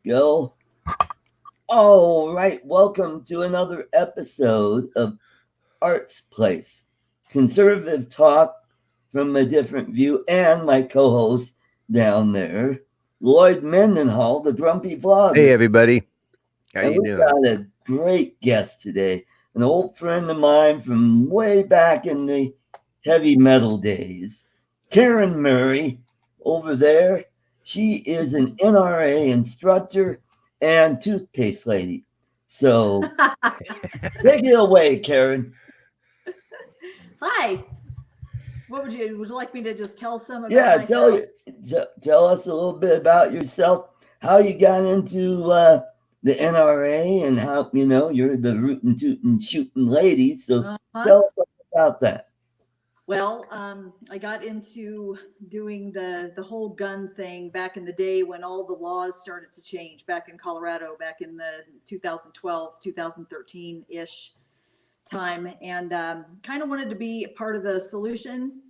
Go. All right, welcome to another episode of Arts Place. Conservative talk from a different view, and my co host down there, Lloyd Mendenhall, the grumpy Hey vlogger. everybody, how And you we've doing? got a great guest today, an old friend of mine from way back in the heavy metal days, Karen Murray over there. She is an NRA instructor and toothpaste lady. So take it away, Karen. Hi. Would you like me to just tell some about Yeah, myself? tell us a little bit about yourself, how you got into the NRA, and how you're the rootin' tootin' shooting lady. So Uh-huh. tell us about that. Well, I got into doing the whole gun thing back in the day when all the laws started to change back in Colorado back in the 2012, 2013 ish time, and kind of wanted to be a part of the solution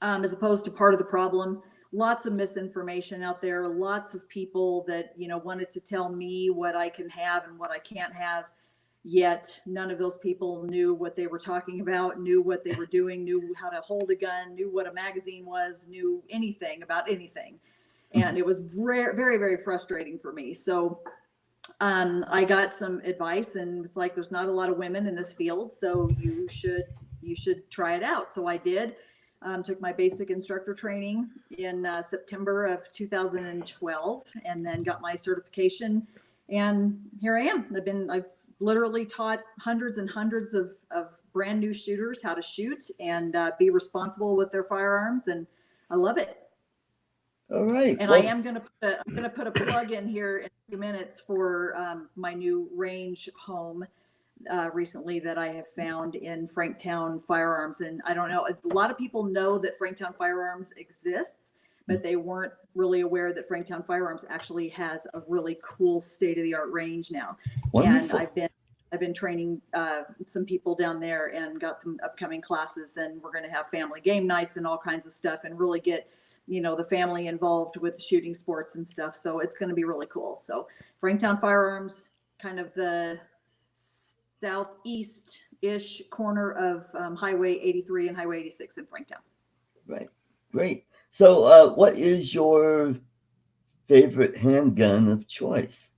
as opposed to part of the problem. Lots of misinformation out there, lots of people that wanted to tell me what I can have and what I can't have, yet none of those people knew what they were talking about, knew what they were doing, knew how to hold a gun, knew what a magazine was, knew anything about anything. And it was very, very, very frustrating for me. So I got some advice and was like, there's not a lot of women in this field, so you should try it out. So I did. Took my basic instructor training in September of 2012, and then got my certification. And here I am. I've literally taught hundreds and hundreds of brand new shooters how to shoot and be responsible with their firearms, and I love it. All right. And I Well, am gonna put a plug in here in a few minutes for my new range home recently that I have found in Franktown Firearms. And I don't know, a lot of people know that Franktown Firearms exists, but they weren't really aware that Franktown Firearms actually has a really cool state of the art range now. And wonderful. I've been training some people down there and got some upcoming classes, and we're going to have family game nights and all kinds of stuff, and really get the family involved with shooting sports and stuff. So it's going to be really cool. So Franktown Firearms, kind of the southeast ish corner of Highway 83 and Highway 86 in Franktown. Right. Great. So, what is your favorite handgun of choice?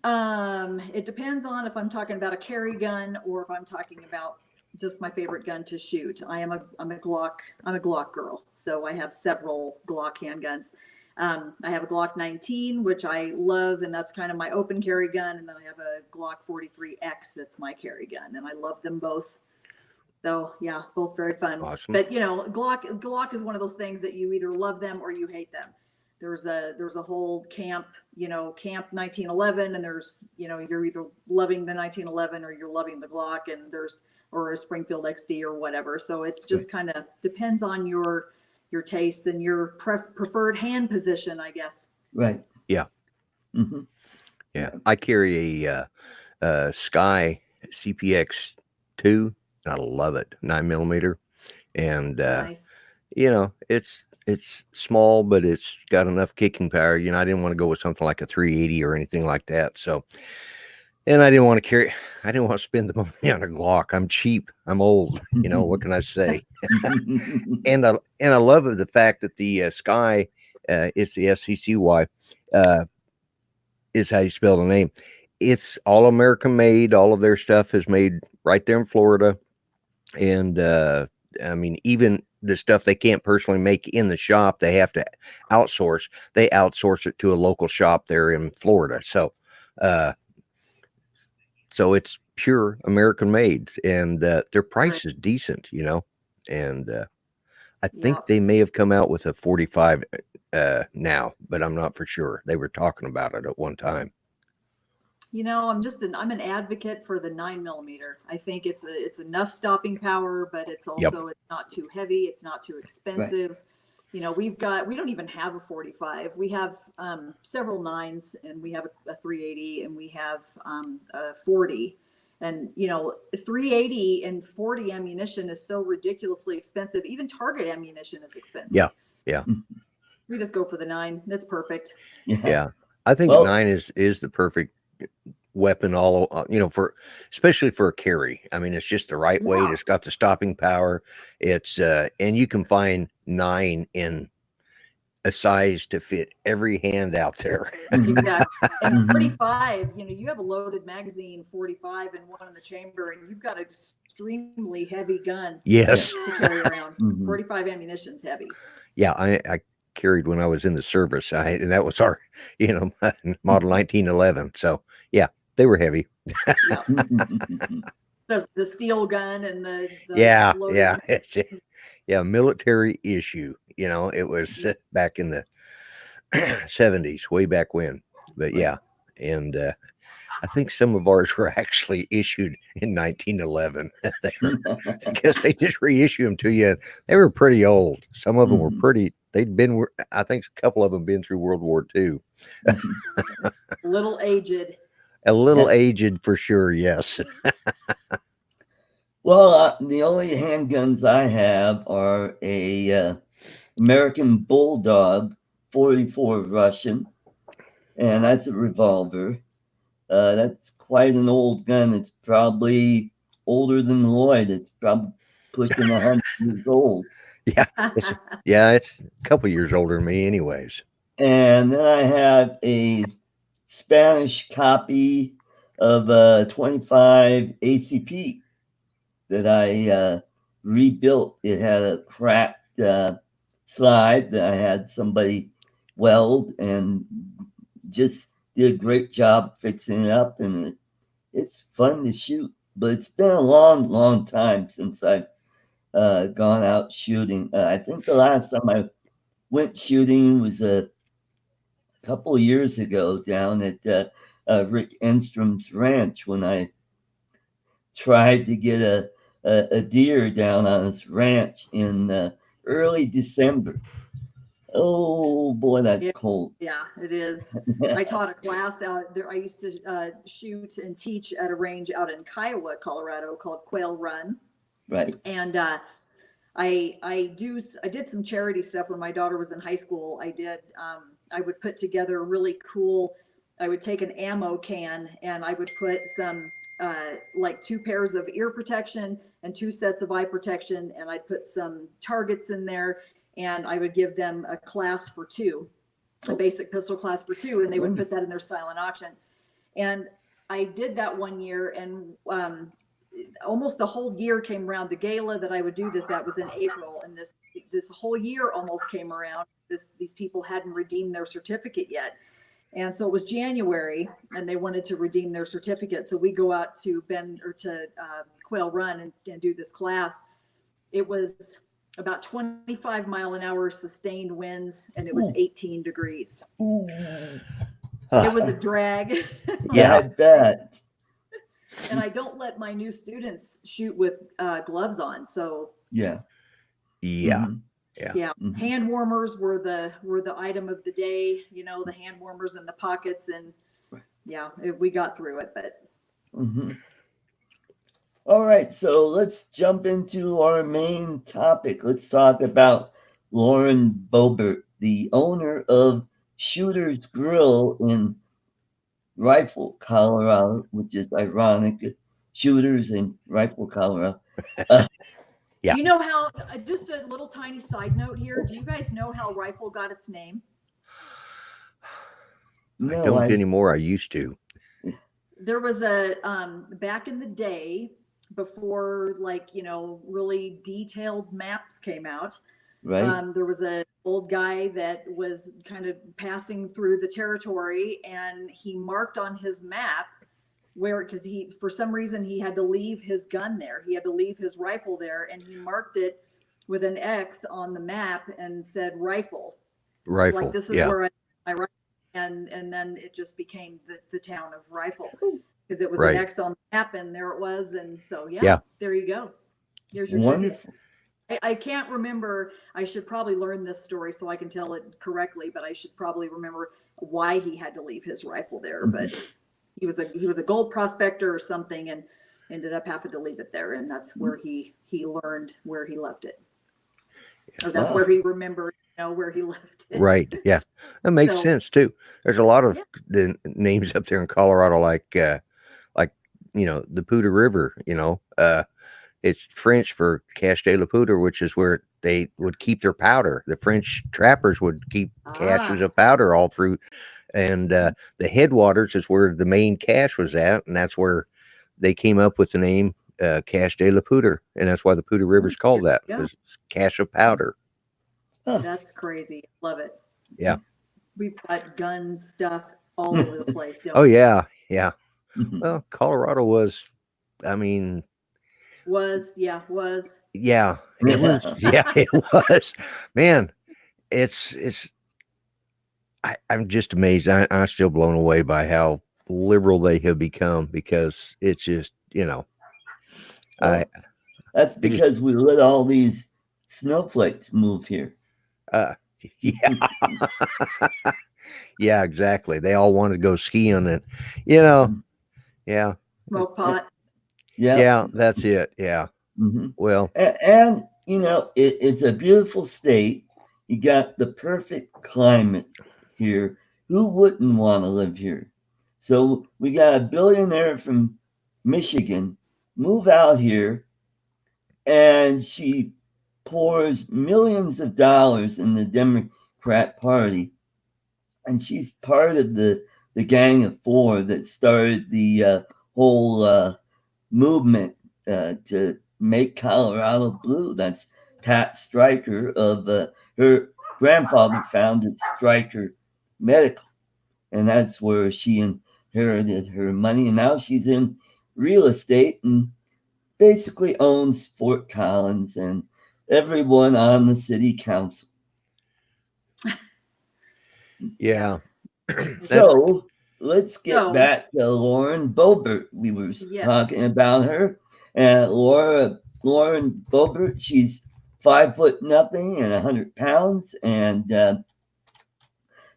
It depends on if I'm talking about a carry gun or if I'm talking about just my favorite gun to shoot. I'm a Glock girl, so I have several Glock handguns. I have a Glock 19, which I love, and that's kind of my open carry gun, and then I have a Glock 43X that's my carry gun, and I love them both. So yeah, both very fun. Awesome. But Glock is one of those things that you either love them or you hate them. There's a whole camp 1911, and there's you're either loving the 1911 or you're loving the Glock, and there's or a Springfield XD or whatever. So it's Right. just kind of depends on your tastes and your preferred hand position, I guess. Right. Yeah, Hmm. yeah. I carry a Sky CPX 2. I love it, 9 millimeter, and Nice. it's small, but it's got enough kicking power. I didn't want to go with something like a 380 or anything like that. So, and I didn't want to spend the money on a Glock. I'm cheap. I'm old. What can I say? And I love the fact that the Sky, it's the SCCY, uh, is how you spell the name. It's all American made. All of their stuff is made right there in Florida. And I mean, even the stuff they can't personally make in the shop, they have to outsource. They outsource it to a local shop there in Florida. Uh, so it's pure American made, and their Right. price is decent, and I Yeah. think they may have come out with a 45 now, but I'm not for sure. They were talking about it at one time. I'm an advocate for the 9 millimeter. I think it's enough stopping power, but Yep. it's not too heavy, it's not too Right. expensive. We don't even have a 45. We have several nines, and we have a 380, and we have a 40. And 380 and 40 ammunition is so ridiculously expensive. Even target ammunition is expensive. Yeah. Yeah. We just go for the nine. That's perfect. Yeah. Yeah. I think Well, 9 is the perfect weapon, all for especially for a carry. I mean, it's just the right weight. Yeah. It's got the stopping power. It's and you can find 9 in a size to fit every hand out there. Exactly. And mhm. 45, you have a loaded magazine 45 and one in the chamber, and you've got an extremely heavy gun Yes. to carry around. Mhm. 45 ammunition's heavy. Yeah, I carried when I was in the service. And that was our, model 1911. So yeah, they were heavy. Yeah. The steel gun and the Yeah, loaded. yeah, military issue. It was back in the 70s, way back when. But yeah, and I think some of ours were actually issued in 1911. I guess they just reissue them to you. They were pretty old. Some of them were pretty. I think a couple of them been through World War II. A little aged. A little aged for sure. Yes. Well, the only handguns I have are a American Bulldog 44 Russian, and that's a revolver. That's quite an old gun. It's probably older than Lloyd. It's probably pushing 100 years old. Yeah, it's a couple years older than me, anyways. And then I have a Spanish copy of a 25 ACP that I rebuilt. It had a cracked slide that I had somebody weld and just did a great job fixing it up. And it's fun to shoot, but it's been a long, long time since I've gone out shooting. I think the last time I went shooting was a couple of years ago down at Rick Enstrom's ranch when I tried to get a deer down on his ranch in early December. Oh boy, that's cold. Yeah, it is. I taught a class out there. I used to shoot and teach at a range out in Kiowa, Colorado, called Quail Run. Right. And I did some charity stuff when my daughter was in high school. I would put together really cool. I would take an ammo can and I would put some like 2 pairs of ear protection and 2 sets of eye protection, and I'd put some targets in there, and I would give them a class for 2, a basic pistol class for 2, and they would put that in their silent auction. And I did that one year, and almost the whole year came around. The gala that I would do this at was in April, and this whole year almost came around. These people hadn't redeemed their certificate yet. And so it was January, and they wanted to redeem their certificate. So we go out to Quail Run and do this class. It was about 25 mile an hour sustained winds, and it was 18 degrees. It was a drag. Yeah, I bet. And I don't let my new students shoot with gloves on. So yeah. Hand warmers were the item of the day. The hand warmers in the pockets, and we got through it. But all right, so let's jump into our main topic. Let's talk about Lauren Boebert, the owner of Shooter's Grill in Rifle, Colorado, which is ironic. Shooters in Rifle, Colorado. Do you know how, just a little tiny side note here, do you guys know how Rifle got its name? No, I don't anymore. I used to. There was back in the day, before really detailed maps came out, right? There was an old guy that was kind of passing through the territory, and he marked on his map because for some reason he had to leave his gun there. He had to leave his rifle there, and he marked it with an X on the map and said rifle. Like, this is where I rifle. And then it just became the town of Rifle, because it was an X on the map, and there it was. And so, there you go. Here's your wonderful. I can't remember. I should probably learn this story so I can tell it correctly, but I should probably remember why he had to leave his rifle there. But he was a gold prospector or something, and ended up having to leave it there, and that's where he learned where he left it. Or that's where he remembered where he left it. Right. Yeah. That makes So, sense too. There's a lot of yeah. the names up there in Colorado, like, the Poudre River, it's French for Cache de la Poudre, which is where they would keep their powder. The French trappers would keep caches Ah, of powder all through. And the headwaters is where the main cache was at. And that's where they came up with the name Cache de la Poudre. And that's why the Poudre River is called that, yeah, because it's cache of powder. Huh. that's crazy. Love it. Yeah. We've got gun stuff all over the place, don't Oh, we? yeah. Yeah. Well, Colorado was, I mean, Was. yeah, it was. Yeah, it was. Man, it's I'm just amazed. I'm still blown away by how liberal they have become, because it's just, I Well, that's they just because we let all these snowflakes move here. yeah. Yeah, exactly. They all want to go skiing, and you know, yeah. Smoke pot. Yeah. Yeah, that's it. Yeah. hmm Well, And, it's a beautiful state. You got the perfect climate here. Who wouldn't want to live here? So we got a billionaire from Michigan move out here, and she pours millions of dollars in the Democrat Party, and she's part of the Gang of Four that started the whole movement to make Colorado blue. That's Pat Stryker of her grandfather founded Stryker Medical, and that's where she inherited her money. And now she's in real estate and basically owns Fort Collins and everyone on the city council. yeah. That's So let's get So, back to Lauren Boebert. We were yes. talking about her. And Lauren Boebert, she's 5 foot nothing and 100 pounds. And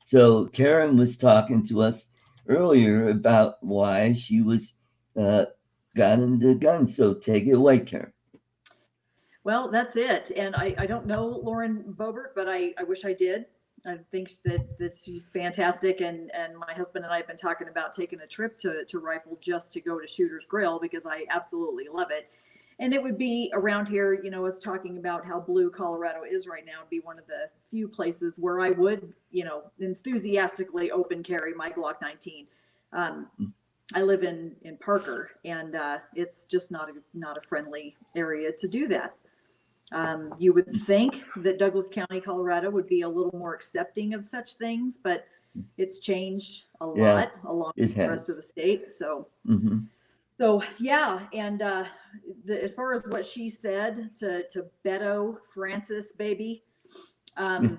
so Karen was talking to us earlier about why she was got into guns. So take it away, Karen. Well, that's it. And I don't know Lauren Boebert, but I wish I did. I think that she's fantastic. And my husband and I have been talking about taking a trip to Rifle just to go to Shooter's Grill because I absolutely love it. And it would be around here, us talking about how blue Colorado is right now, would be one of the few places where I would, enthusiastically open carry my Glock 19. I live in Parker, and it's just not a friendly area to do that. You would think that Douglas County, Colorado would be a little more accepting of such things, but it's changed a Yeah, lot along it with the rest has. of the state. So, hmm yeah. And as far as what she said to Beto Francis, baby, I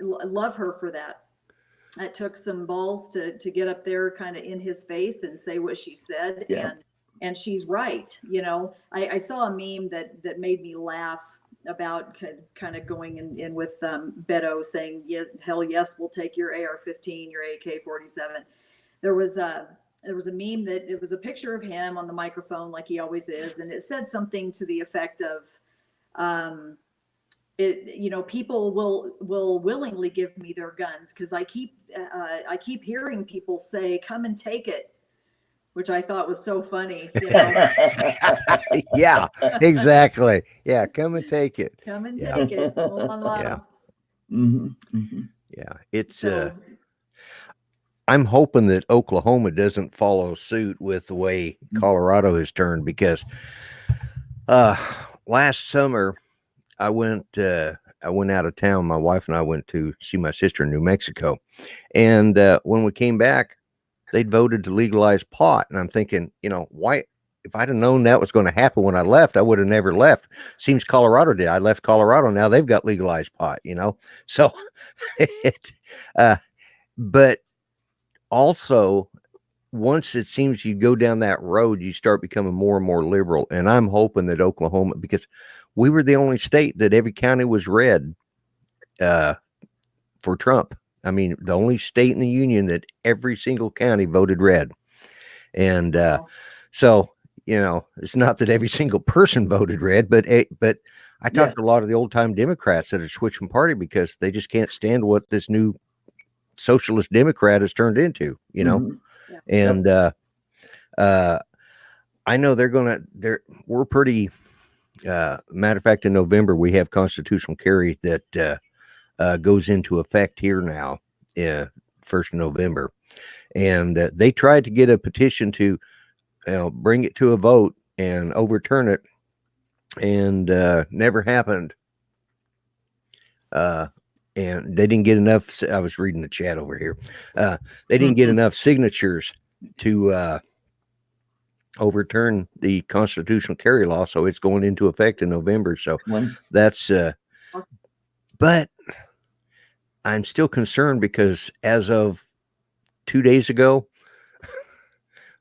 love her for that. It took some balls to get up there kind of in his face and say what she said. Yeah. And she's right. I saw a meme that made me laugh about kind of going in with Beto saying, yes, hell yes, we'll take your AR-15, your AK-47. There was a meme that it was a picture of him on the microphone like he always is, and it said something to the effect of, people will willingly give me their guns because I keep hearing people say, come and take it, which I thought was so funny. yeah, exactly. Yeah, come and take it. Come and Yeah, take it. Hold on, yeah, hmm hmm yeah. It's So I'm hoping that Oklahoma doesn't follow suit with the way Colorado has turned, because last summer I went out of town. My wife and I went to see my sister in New Mexico, and when we came back, they'd voted to legalize pot, and I'm thinking, why? If I'd have known that was going to happen when I left, I would have never left. Seems Colorado did. I left Colorado. Now they've got legalized pot. So it, but also, once it seems you go down that road, you start becoming more and more liberal. And I'm hoping that Oklahoma, because we were the only state that every county was red for Trump. I mean, the only state in the union that every single county voted red. And so, it's not that every single person voted red, but I Yeah. talked to a lot of the old time Democrats that are switching party because they just can't stand what this new socialist Democrat has turned into, Mhm. Yeah. and I know we're pretty, matter of fact, in November, we have constitutional carry that goes into effect here now, 1st of November. And they tried to get a petition to bring it to a vote and overturn it, and never happened. And they didn't get enough. I was reading the chat over here. They didn't get enough signatures to overturn the constitutional carry law, so it's going into effect in November. So that's but I'm still concerned because as of 2 days ago,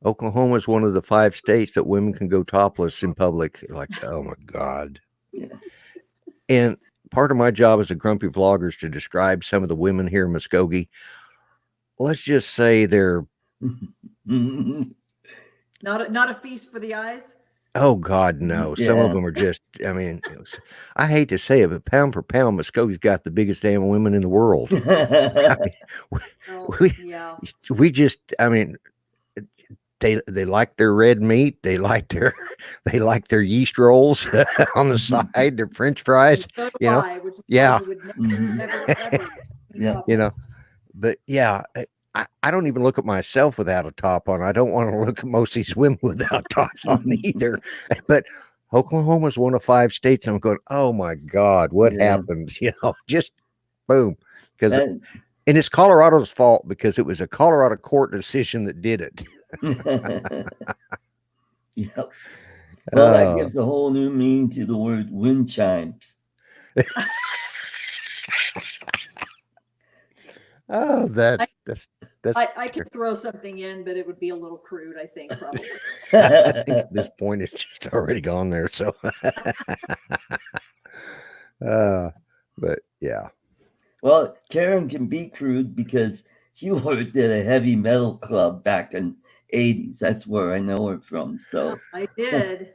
Oklahoma is one of the 5 states that women can go topless in public. Like, oh my God. Yeah. And part of my job as a grumpy vlogger is to describe some of the women here in Muskogee. Let's just say they're Not a feast for the eyes. oh God, no. Some of them are just, I mean, I hate to say it, but pound for pound, Muskogee's got the biggest damn women in the world. I mean, we just, I mean, they like their red meat. They like their yeast rolls on the side, their French fries. So do You know, I, which is why yeah, you would Mhm. ever Yeah. but yeah, I don't even look at myself without a top on. I don't want to look at most of these women without tops on either. But Oklahoma's one of 5 states. I'm going, oh my God, what happens? Just boom. Because and it's Colorado's fault because it was a Colorado court decision that did it. Yep. Well, that gives a whole new meaning to the word wind chimes. Oh, that's I could throw something in, but it would be a little crude, I think, probably. I think at this point it's just already gone there. So, but yeah. Well, Karen can be crude because she worked at a heavy metal club back in '80s. That's where I know her from. So I did.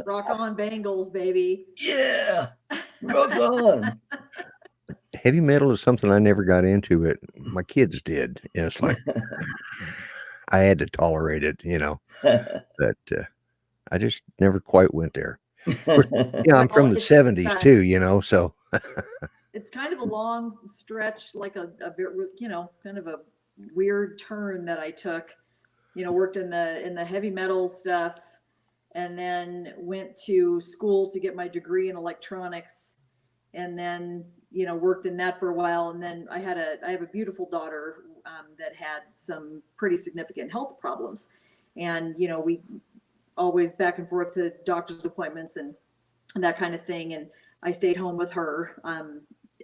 Rock on Bengals, baby. Yeah, rock on. Heavy metal is something I never got into, but my kids did. And it's like I had to tolerate it, but I just never quite went there. Of course, I'm from the 70s too, so it's kind of a long stretch, like a kind of a weird turn that I took. Worked in the heavy metal stuff, and then went to school to get my degree in electronics, and then worked in that for a while. And then I have a beautiful daughter that had some pretty significant health problems, and we always back and forth to doctor's appointments and that kind of thing. And I stayed home with her.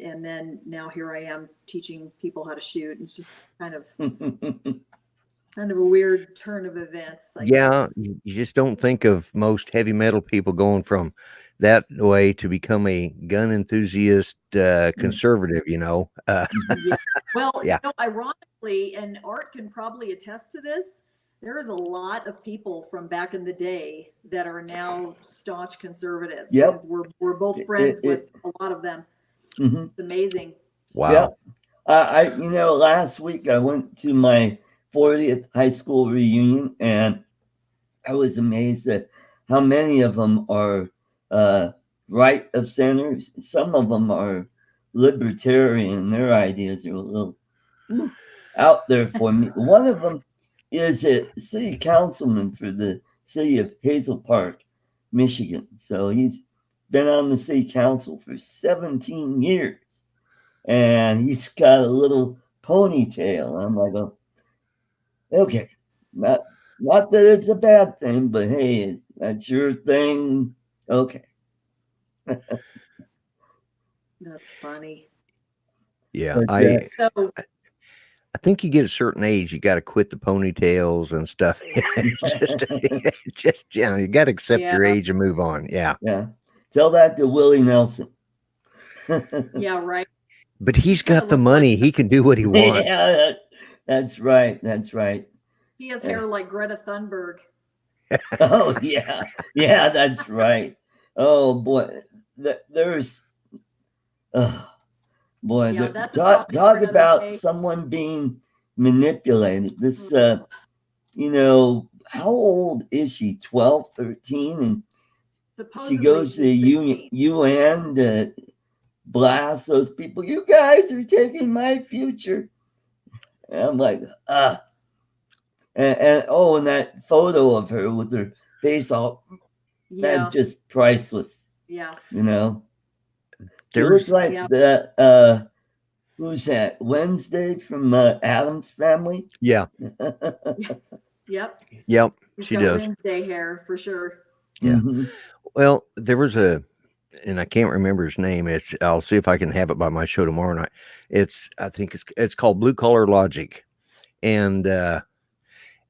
And then now here I am teaching people how to shoot. It's just kind of a weird turn of events. I guess. You just don't think of most heavy metal people going from that way to become a gun enthusiast conservative, Well, ironically, and Art can probably attest to this, there is a lot of people from back in the day that are now staunch conservatives. Yep. We're both friends with a lot of them. Mm-hmm. It's amazing. Wow. Yep. Last week I went to my 40th high school reunion, and I was amazed at how many of them are right of center. Some of them are libertarian. Their ideas are a little out there for me. One of them is a city councilman for the city of Hazel Park, Michigan. So he's been on the city council for 17 years, and he's got a little ponytail. I'm like, oh, okay, not that it's a bad thing, but hey, that's your thing. Okay. That's funny. Yeah, But, I think you get a certain age, you got to quit the ponytails and stuff. just you got to accept your age and move on. Yeah. Tell that to Willie Nelson. Yeah, right. But he's got the money. He can do what he wants. Yeah, that's right. That's right. He has hair like Greta Thunberg. Oh yeah, that's right. Oh boy, there's, uh, boy, Yeah, that's a talk topic for talk another about day. someone being manipulated. This, Mm. how old is she? 12, 13, and she Supposedly goes to the she's 16. UN to blast those people. You guys are taking my future. And I'm like, ah. And oh, and that photo of her with her face all, that's Yeah, just priceless. yeah, You know, she looks There's like yeah, the who's that? Wednesday from Adam's Family. yeah, yep. yep, She's she got does. Wednesday hair for sure. Yeah. Hmm. Well, there was and I can't remember his name. I'll see if I can have it by my show tomorrow night. I think it's called Blue Collar Logic, and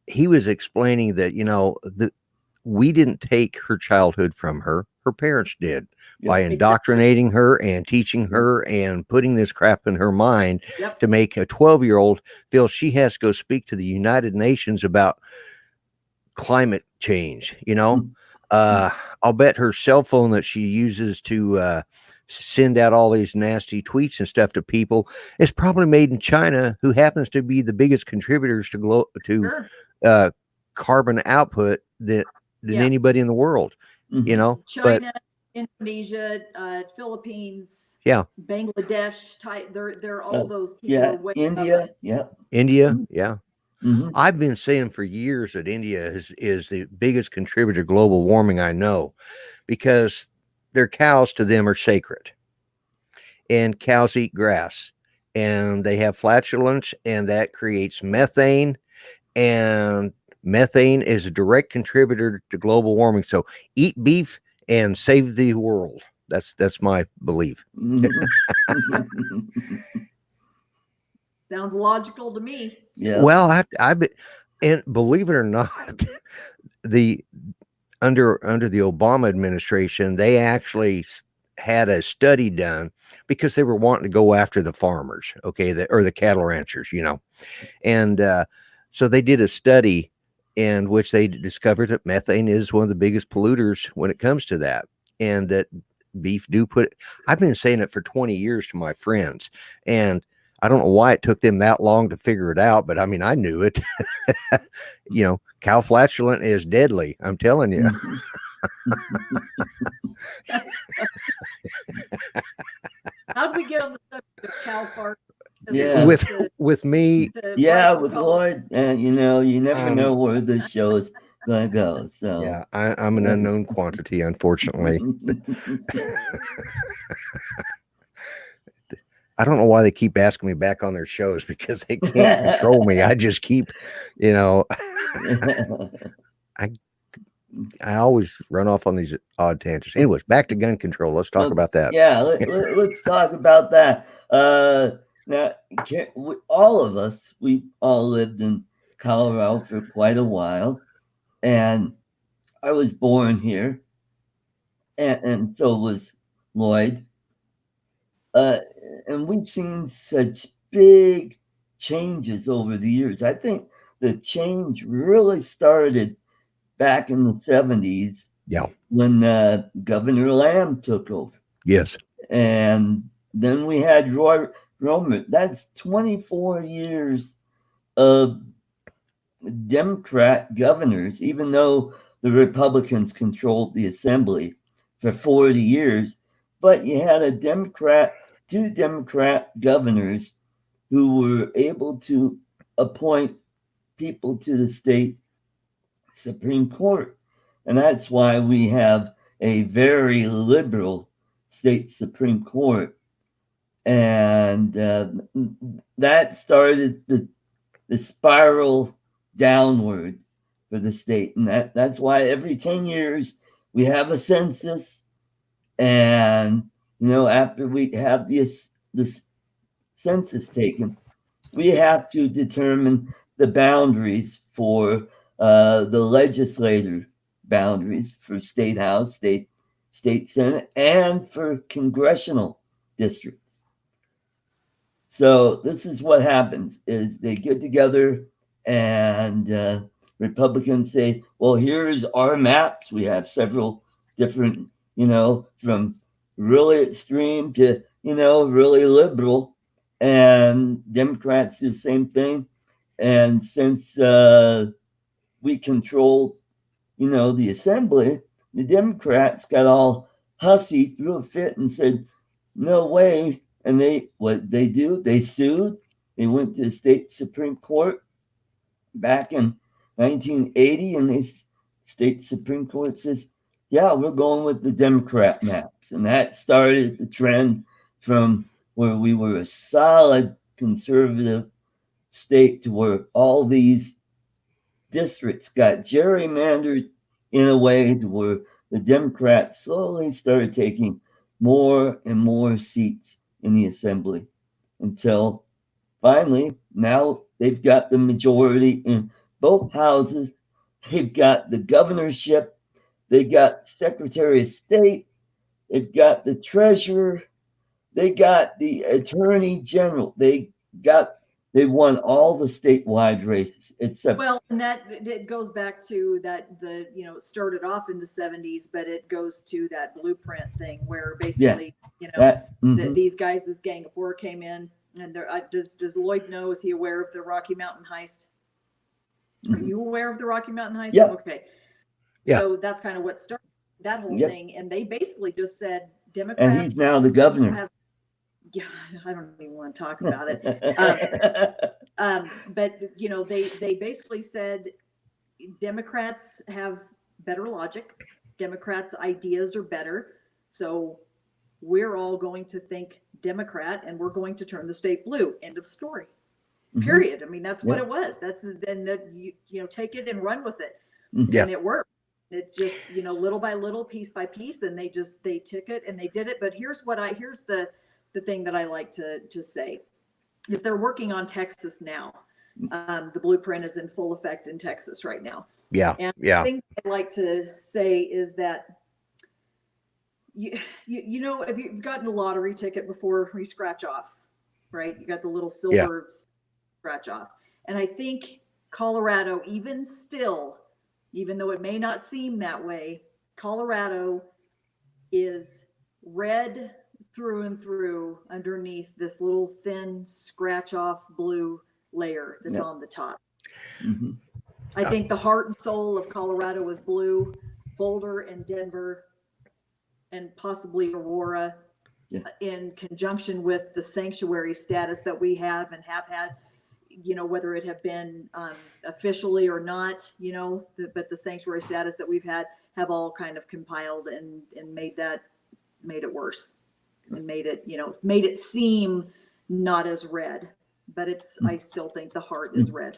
he was explaining that we didn't take her childhood from her. Her parents did by Yep. Exactly. indoctrinating her and teaching Yep. her and putting this crap in her mind Yep. to make a 12-year-old feel she has to go speak to the United Nations about climate change. Uh, I'll bet her cell phone that she uses to send out all these nasty tweets and stuff to people is probably made in China, who happens to be the biggest contributors to Sure. uh, carbon output than Yeah. anybody in the world. Hmm. But China, Indonesia, Philippines, yeah, Bangladesh, they're all those people are Yeah, way above us. India. Yep. India, yeah. Hmm. I've been saying for years that India is the biggest contributor to global warming I know, because their cows to them are sacred, and cows eat grass, and they have flatulence, and that creates methane, and methane is a direct contributor to global warming. So eat beef and save the world. That's my belief. Hmm. Yep. Sounds logical to me. Yep. Well, I've been, and believe it or not, the under the Obama administration, they actually had a study done because they were wanting to go after the farmers, okay, or the cattle ranchers, and so they did a study in which they discovered that methane is one of the biggest polluters when it comes to that, and that beef do put. I've been saying it for 20 years to my friends, and I don't know why it took them that long to figure it out, but I mean, I knew it. Cow flatulent is deadly. I'm telling you. Mhm. How'd we get on the subject of cow fart? Because it Yeah. goes With me, to Yeah, rifle with color. Lloyd, you never um, know where this show is gonna go. So, yeah, I'm an unknown quantity, unfortunately. I don't know why they keep asking me back on their shows, because they can't control me. I just keep, you know, I I always run off on these odd tangents. Anyways, back to gun control. Let's talk well, about that. yeah, let's talk about that. Now, all of us, we all lived in Colorado for quite a while, and I was born here, and so was Lloyd. Uh, and we've seen such big changes over the years. I think the change really started back in the 70s Yeah. when Governor Lamb took over. Yes. And then we had Roy Romer. That's 24 years of Democrat governors, even though the Republicans controlled the assembly for 40 years. But you had two Democrat governors who were able to appoint people to the state Supreme Court. And that's why we have a very liberal state Supreme Court. And that started the spiral downward for the state. And that's why every 10 years we have a census. And, after we have this census taken, we have to determine the boundaries for the legislative boundaries for state house, state senate, and for congressional districts. So this is what happens: is they get together and Republicans say, "Well, here's our maps. We have several different, from really extreme to, really liberal. And Democrats do the same thing. And since we control, the assembly, the Democrats got all hussy, threw a fit, and said, "No way!" And what they do? They sued. They went to the state Supreme Court back in 1980, and the state Supreme Court says, "Yeah, we're going with the Democrat maps," and that started the trend from where we were a solid conservative state to where all these districts got gerrymandered in a way to where the Democrats slowly started taking more and more seats in the assembly until finally now they've got the majority in both houses. They've got the governorship, they got Secretary of State, they've got the treasurer, they got the attorney general. They won all the statewide races except Well, and that it goes back to that it started off in the 70s, but it goes to that blueprint thing where yeah basically, that these guys, this gang of four came in, and does Lloyd know? Is he aware of the Rocky Mountain heist? Are you aware of the Rocky Mountain heist? Yeah. Okay. Yeah. So that's kind of what started that whole Yep. thing, and they basically just said Democrats. And he's now the governor. Yeah, I don't even want to talk about it. But they basically said Democrats have better logic. Democrats' ideas are better. So we're all going to think Democrat, and we're going to turn the state blue. End of story. Period. I mean, that's what it was. That's then that take it and run with it. Yeah. And it worked. It just little by little, piece by piece, and they took it and they did it. But here's the thing that I like to say is they're working on Texas now. The blueprint is in full effect in Texas right now. Yeah. And Yeah. the thing I like to say is that if you've gotten a lottery ticket before, you scratch off, right? You got the little silver scratch off. And I think Colorado, even still, even though it may not seem that way, Colorado is red through and through underneath this little thin scratch off blue layer that's on the top. I think the heart and soul of Colorado is blue. Boulder and Denver and possibly Aurora, in conjunction with the sanctuary status that we have and have had, whether it have been officially or not, but the sanctuary status that we've had have all kind of compiled and made it worse. And made it seem not as red, but I still think the heart is red.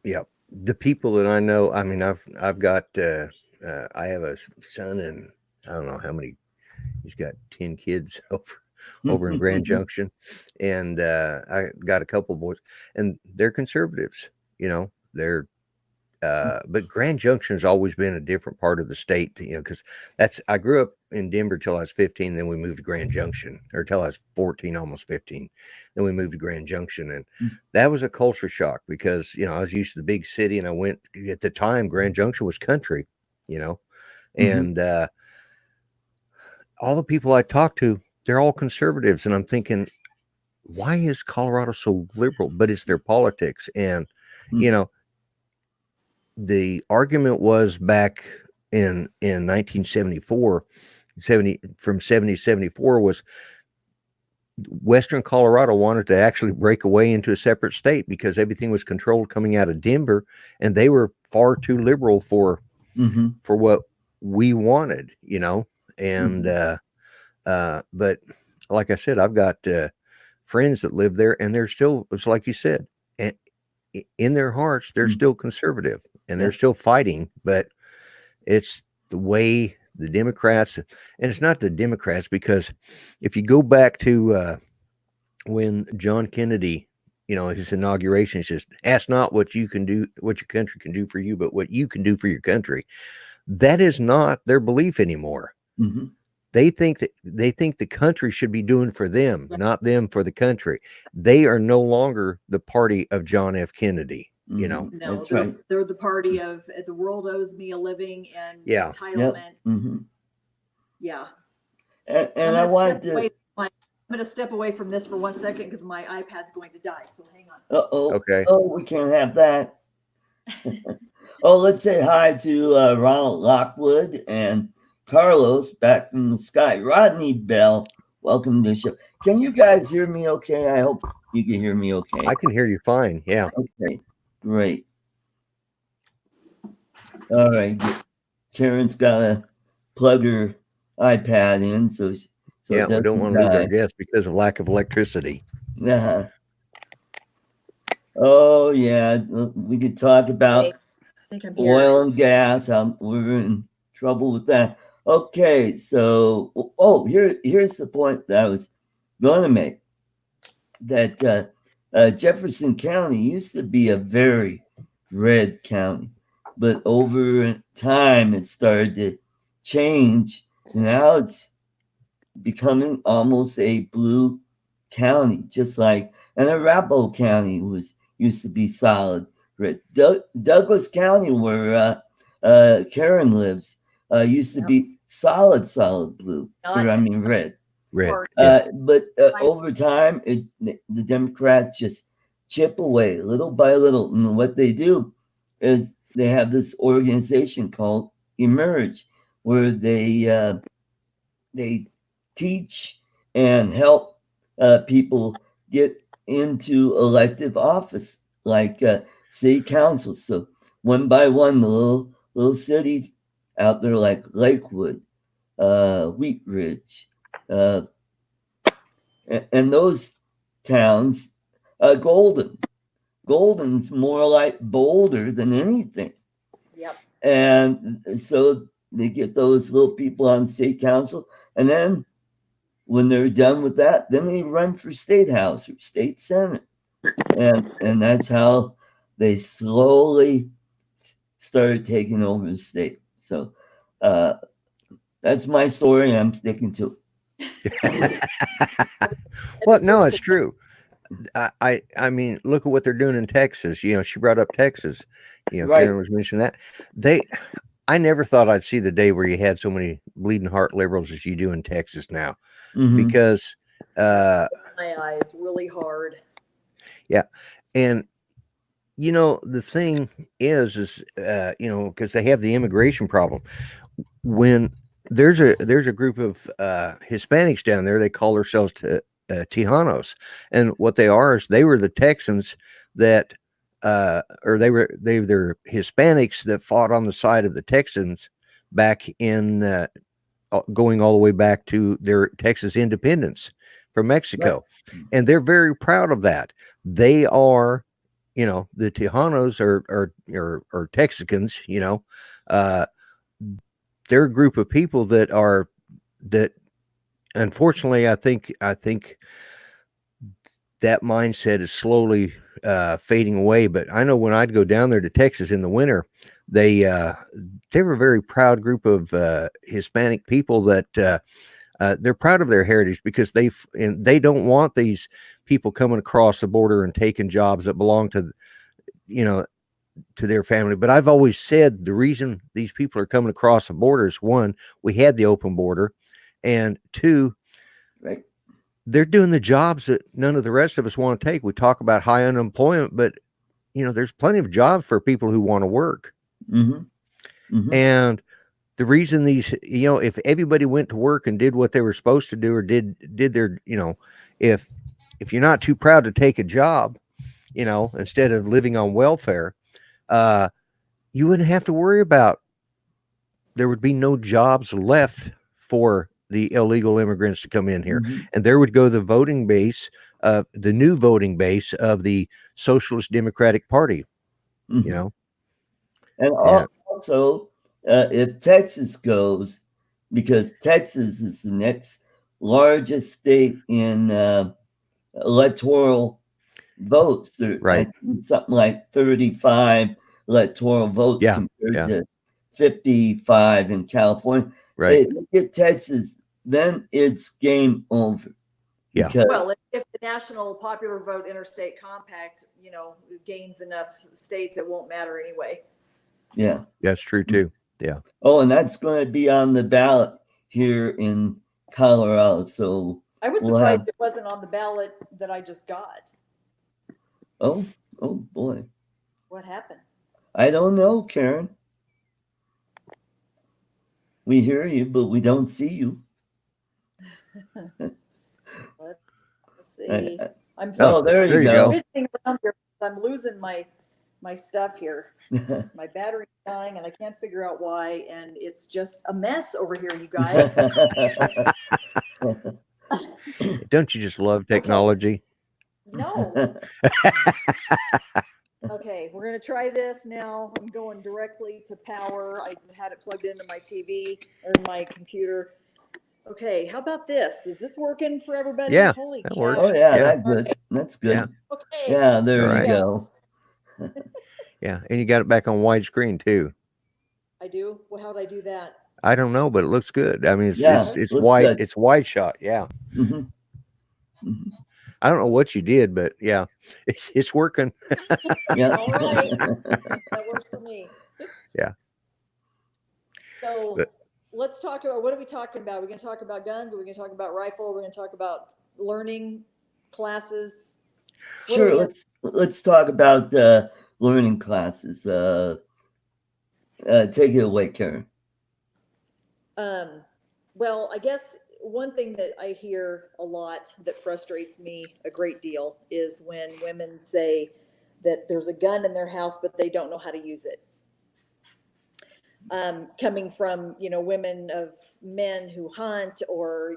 Yeah. The people that I know, I mean, I've got, I have a son, and I don't know how many, he's got 10 kids over in Grand Junction. And, I got a couple boys, and they're conservatives, they're, but Grand Junction has always been a different part of the state, because I grew up in Denver till I was 15. Then we moved to Grand Junction, or till I was 14, almost 15. Then we moved to Grand Junction. And that was a culture shock because, I was used to the big city, and I went at the time, Grand Junction was country, and, all the people I talked to, they're all conservatives. And I'm thinking, why is Colorado so liberal? But it's their politics. And, the argument was back in 1974, from 70 to 74 was Western Colorado wanted to actually break away into a separate state because everything was controlled coming out of Denver, and they were far too liberal for what we wanted, and but like I said, I've got friends that live there, and they're still, it's like you said, and in their hearts they're still conservative, and they're still fighting, but it's the way the Democrats, and it's not the Democrats, because if you go back to when John Kennedy, his inauguration, he says, ask not what you can do, what your country can do for you, but what you can do for your country. That is not their belief anymore. They think the country should be doing for them, not them for the country. They are no longer the party of John F. Kennedy. No, That's they're, right. they're the party of the world owes me a living and Yeah. entitlement. Yep. Yeah. And I wanted to. I'm going to step away from this for 1 second because my iPad's going to die. So hang on. Okay. Oh, we can't have that. Oh, let's say hi to Ronald Lockwood and Carlos back from the sky. Rodney Bell, welcome to the show. Can you guys hear me okay? I hope you can hear me okay. I can hear you fine. Yeah. Okay, great. All right. Karen's got to plug her iPad in so Yeah, it we don't doesn't want to lose our die. guests because of lack of electricity. Uh-huh. Oh, yeah. We could talk about I think I'm here. oil and gas. We're in trouble with that. Okay, so here's the point that I was going to make. That Jefferson County used to be a very red county, but over time it started to change. Now it's becoming almost a blue county, just like and Arapahoe County was used to be solid red. Douglas County, where Karen lives, used to be solid blue. Or, I mean red. Red. Yeah. But over time, the Democrats just chip away little by little, and what they do is they have this organization called Emerge, where they teach and help people get into elective office like city council. So one by one, the little cities out there like Lakewood, Wheat Ridge, and those towns, Golden's more like Boulder than anything. Yep. And so they get those little people on state council, and then when they're done with that, then they run for state house or state senate, and that's how they slowly started taking over the state. So that's my story. I'm sticking to it. Well, no, it's true. I mean, look at what they're doing in Texas. You know, she brought up Texas. You know, Right. Karen was mentioning that. I never thought I'd see the day where you had so many bleeding heart liberals as you do in Texas now, because my eyes really hard. Yeah, and you know the thing is you know, because they have the immigration problem. When there's a group of Hispanics down there, they call themselves Tejanos, and what they are is they were the Texans that or they're Hispanics that fought on the side of the Texans back in going all the way back to their Texas independence from Mexico. Right. And they're very proud of that. They are, you know, the Tejanos are Texicans, you know, they're a group of people that unfortunately, I think that mindset is slowly fading away. But I know when I'd go down there to Texas in the winter, they were a very proud group of Hispanic people that they're proud of their heritage because they don't want these people coming across the border and taking jobs that belong to, you know, to their family. But I've always said the reason these people are coming across the border is, one, we had the open border, and two, right, they're doing the jobs that none of the rest of us want to take. We talk about high unemployment, but you know, there's plenty of jobs for people who want to work. And the reason these, you know, if everybody went to work and did what they were supposed to do, or did their, you know, if you're not too proud to take a job, you know, instead of living on welfare, you wouldn't have to worry about, there would be no jobs left for the illegal immigrants to come in here. And there would go the voting base, the new voting base of the Socialist Democratic Party, you know. And also, if Texas goes, because Texas is the next largest state in electoral votes. Right. Something like 35 electoral votes compared to 55 in California. Right. If you get Texas, then it's game over. Yeah. Well, if the National Popular Vote Interstate Compact, you know, gains enough states, it won't matter anyway. Yeah. That's true too. Yeah. Oh, and that's going to be on the ballot here in Colorado. So I was we'll surprised have. it wasn't on the ballot that I just got. Oh, oh boy. What happened? I don't know, Karen. We hear you, but we don't see you. Let's see. I, I'm oh, there you there you go. go. around here. I'm losing my stuff here. My battery's dying, and I can't figure out why. And it's just a mess over here, you guys. Don't you just love technology? No. Okay, we're gonna try this now. I'm going directly to power. I had it plugged into my TV or my computer. Okay, how about this? Is this working for everybody? Yeah, Holy that cow. works. Oh yeah, Yeah, that's good. That's yeah, good. Okay. Yeah, there all you right. go. Yeah, and you got it back on widescreen too. I do? Well, how'd I do that? I don't know, but it looks good. I mean, Yeah, it's looks wide. good. It's wide shot. Yeah. Hmm. Hmm. I don't know what you did, but yeah, it's working. Yeah. All right. That works for me. Yeah. So But let's talk about, what are we talking about? We're going to talk about guns. We're going to talk about rifle. We're going to talk about learning classes. What are Sure. we going Let's talk about learning classes. Take it away, Karen. Well, I guess one thing that I hear a lot that frustrates me a great deal is when women say that there's a gun in their house, but they don't know how to use it. Coming from, women of men who hunt, or,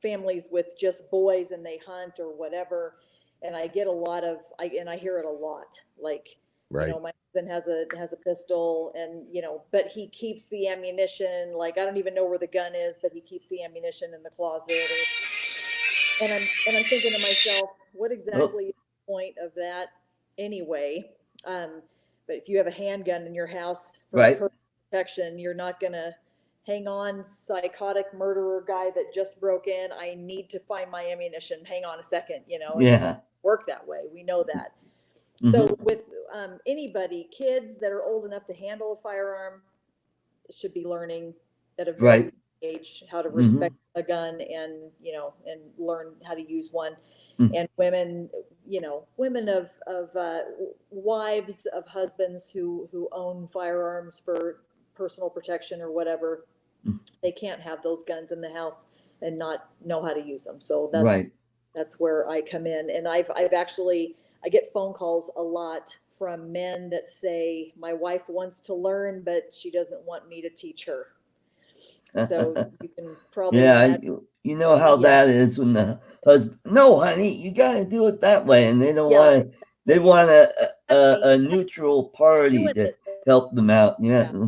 families with just boys and they hunt or whatever. And I get a lot of, and I hear it a lot, like, right. my husband has a pistol, and, but he keeps the ammunition. Like, I don't even know where the gun is, but he keeps the ammunition in the closet. And I'm thinking to myself, what Oh, exactly is the point of that anyway? But if you have a handgun in your house for right. personal protection, you're not gonna hang on, psychotic murderer guy that just broke in. I need to find my ammunition. Hang on a second. It's just Yeah. work that way. We know that. Hmm. So with anybody, kids that are old enough to handle a firearm should be learning at a very Right. young age how to Hmm. respect a gun, and and learn how to use one. And women, women of wives of husbands who own firearms for personal protection or whatever, they can't have those guns in the house and not know how to use them. So Right. that's where I come in. And I've actually, I get phone calls a lot from men that say, my wife wants to learn, but she doesn't want me to teach her. So you can probably Yeah, imagine. you know how Yeah. that is when the husband. No, honey, you got to do it that way, and they don't Yeah. want. They want Exactly. a neutral party Doing to it there. help them out. Yeah, Yeah.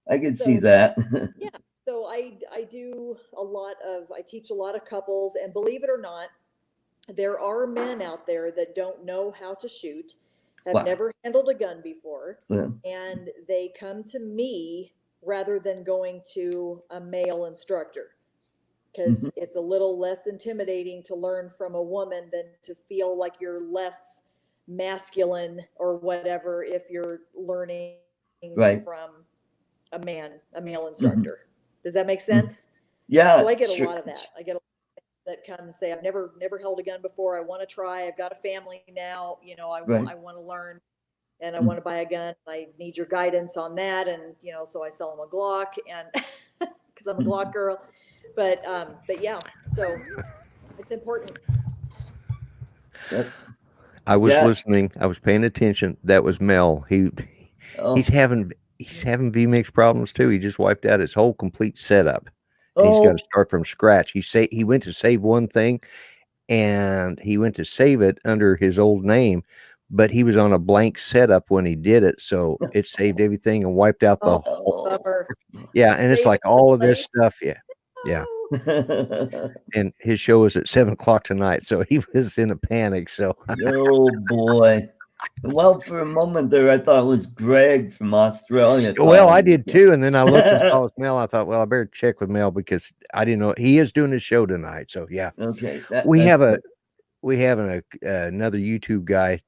I can see So that. yeah. So I do a lot of, I teach a lot of couples, and believe it or not, there are men out there that don't know how to shoot, have Wow. never handled a gun before, Yeah. and they come to me rather than going to a male instructor, Mhm. because it's a little less intimidating to learn from a woman than to feel like you're less masculine or whatever if you're learning Right. from a male Hmm. instructor. Does that make Hmm. sense? So Yeah, I get a sure. lot of that. I get a that come and say, I've never held a gun before. I want to try. I've got a family now. Right. I want to learn, and I want Mm. to buy a gun. I need your guidance on that. And so I sell them a Glock, and because I'm a Glock girl. But yeah, so it's important. That, I was yeah. listening. I was paying attention. That was Mel. He's Oh. having he's having VMix problems too. He just wiped out his whole complete setup, and he's got to Oh. start from scratch. He went to save one thing, and he went to save it under his old name, but he was on a blank setup when he did it, so it saved everything and wiped out the Oh, whole. Oh. bummer. Yeah, and it's Save like it for all of this life. stuff. Yeah, yeah. Oh, And his show is at 7 o'clock tonight, so he was in a panic. So, Oh boy. Well, for a moment there, I thought it was Greg from Australia well, I calling. did too, and then I looked and saw his mail. I thought, well, I better check with Mel because I didn't know he is doing his show tonight. So, yeah, Okay, we that's have a good. we have another YouTube guy,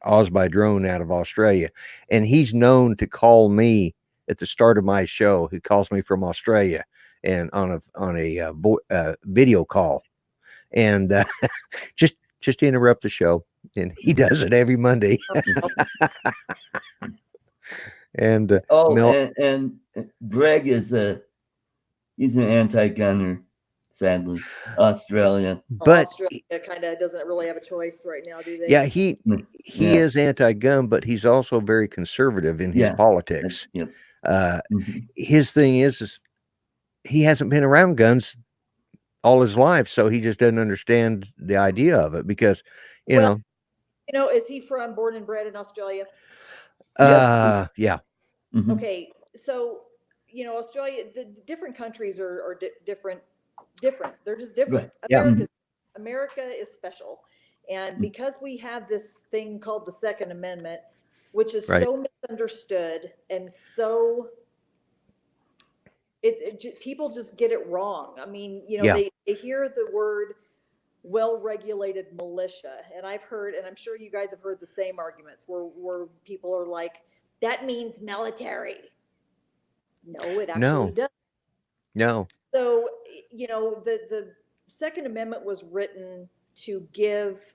Oz by Drone out of Australia, and he's known to call me at the start of my show. He calls me from Australia, and on a video call, and just to interrupt the show, and he does it every Monday. And Oh, Mel, and Greg he's an anti-gunner, sadly. Australia. but Australia kind of doesn't really have a choice right now, do they? yeah, he Yeah. is anti-gun, but he's also very conservative in his Yeah. politics. Yep. Uh, Mhm. his thing is he hasn't been around guns all his life, so he just doesn't understand the idea of it because, you Well, know, is he born and bred in Australia? Yep. yeah, Mhm. Okay, so Australia, the different countries are different. They're just different. Right. yeah, America is special, and Mhm. because we have this thing called the Second Amendment, which is right, so misunderstood and so people just get it wrong. I mean, yeah, they hear the word well-regulated militia, and I've heard, and I'm sure you guys have heard the same arguments where people are like, that means military. No, it actually no, does. no, So, the Second Amendment was written to give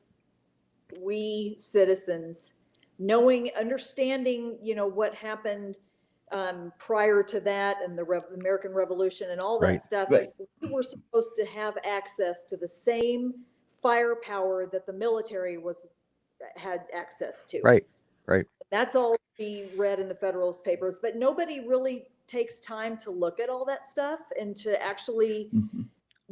we citizens, understanding, what happened prior to that and the American Revolution and all that right, stuff, Right. we were supposed to have access to the same firepower that the military had access to. right, right, That's all we read in the Federalist Papers, but nobody really takes time to look at all that stuff and to actually Mhm.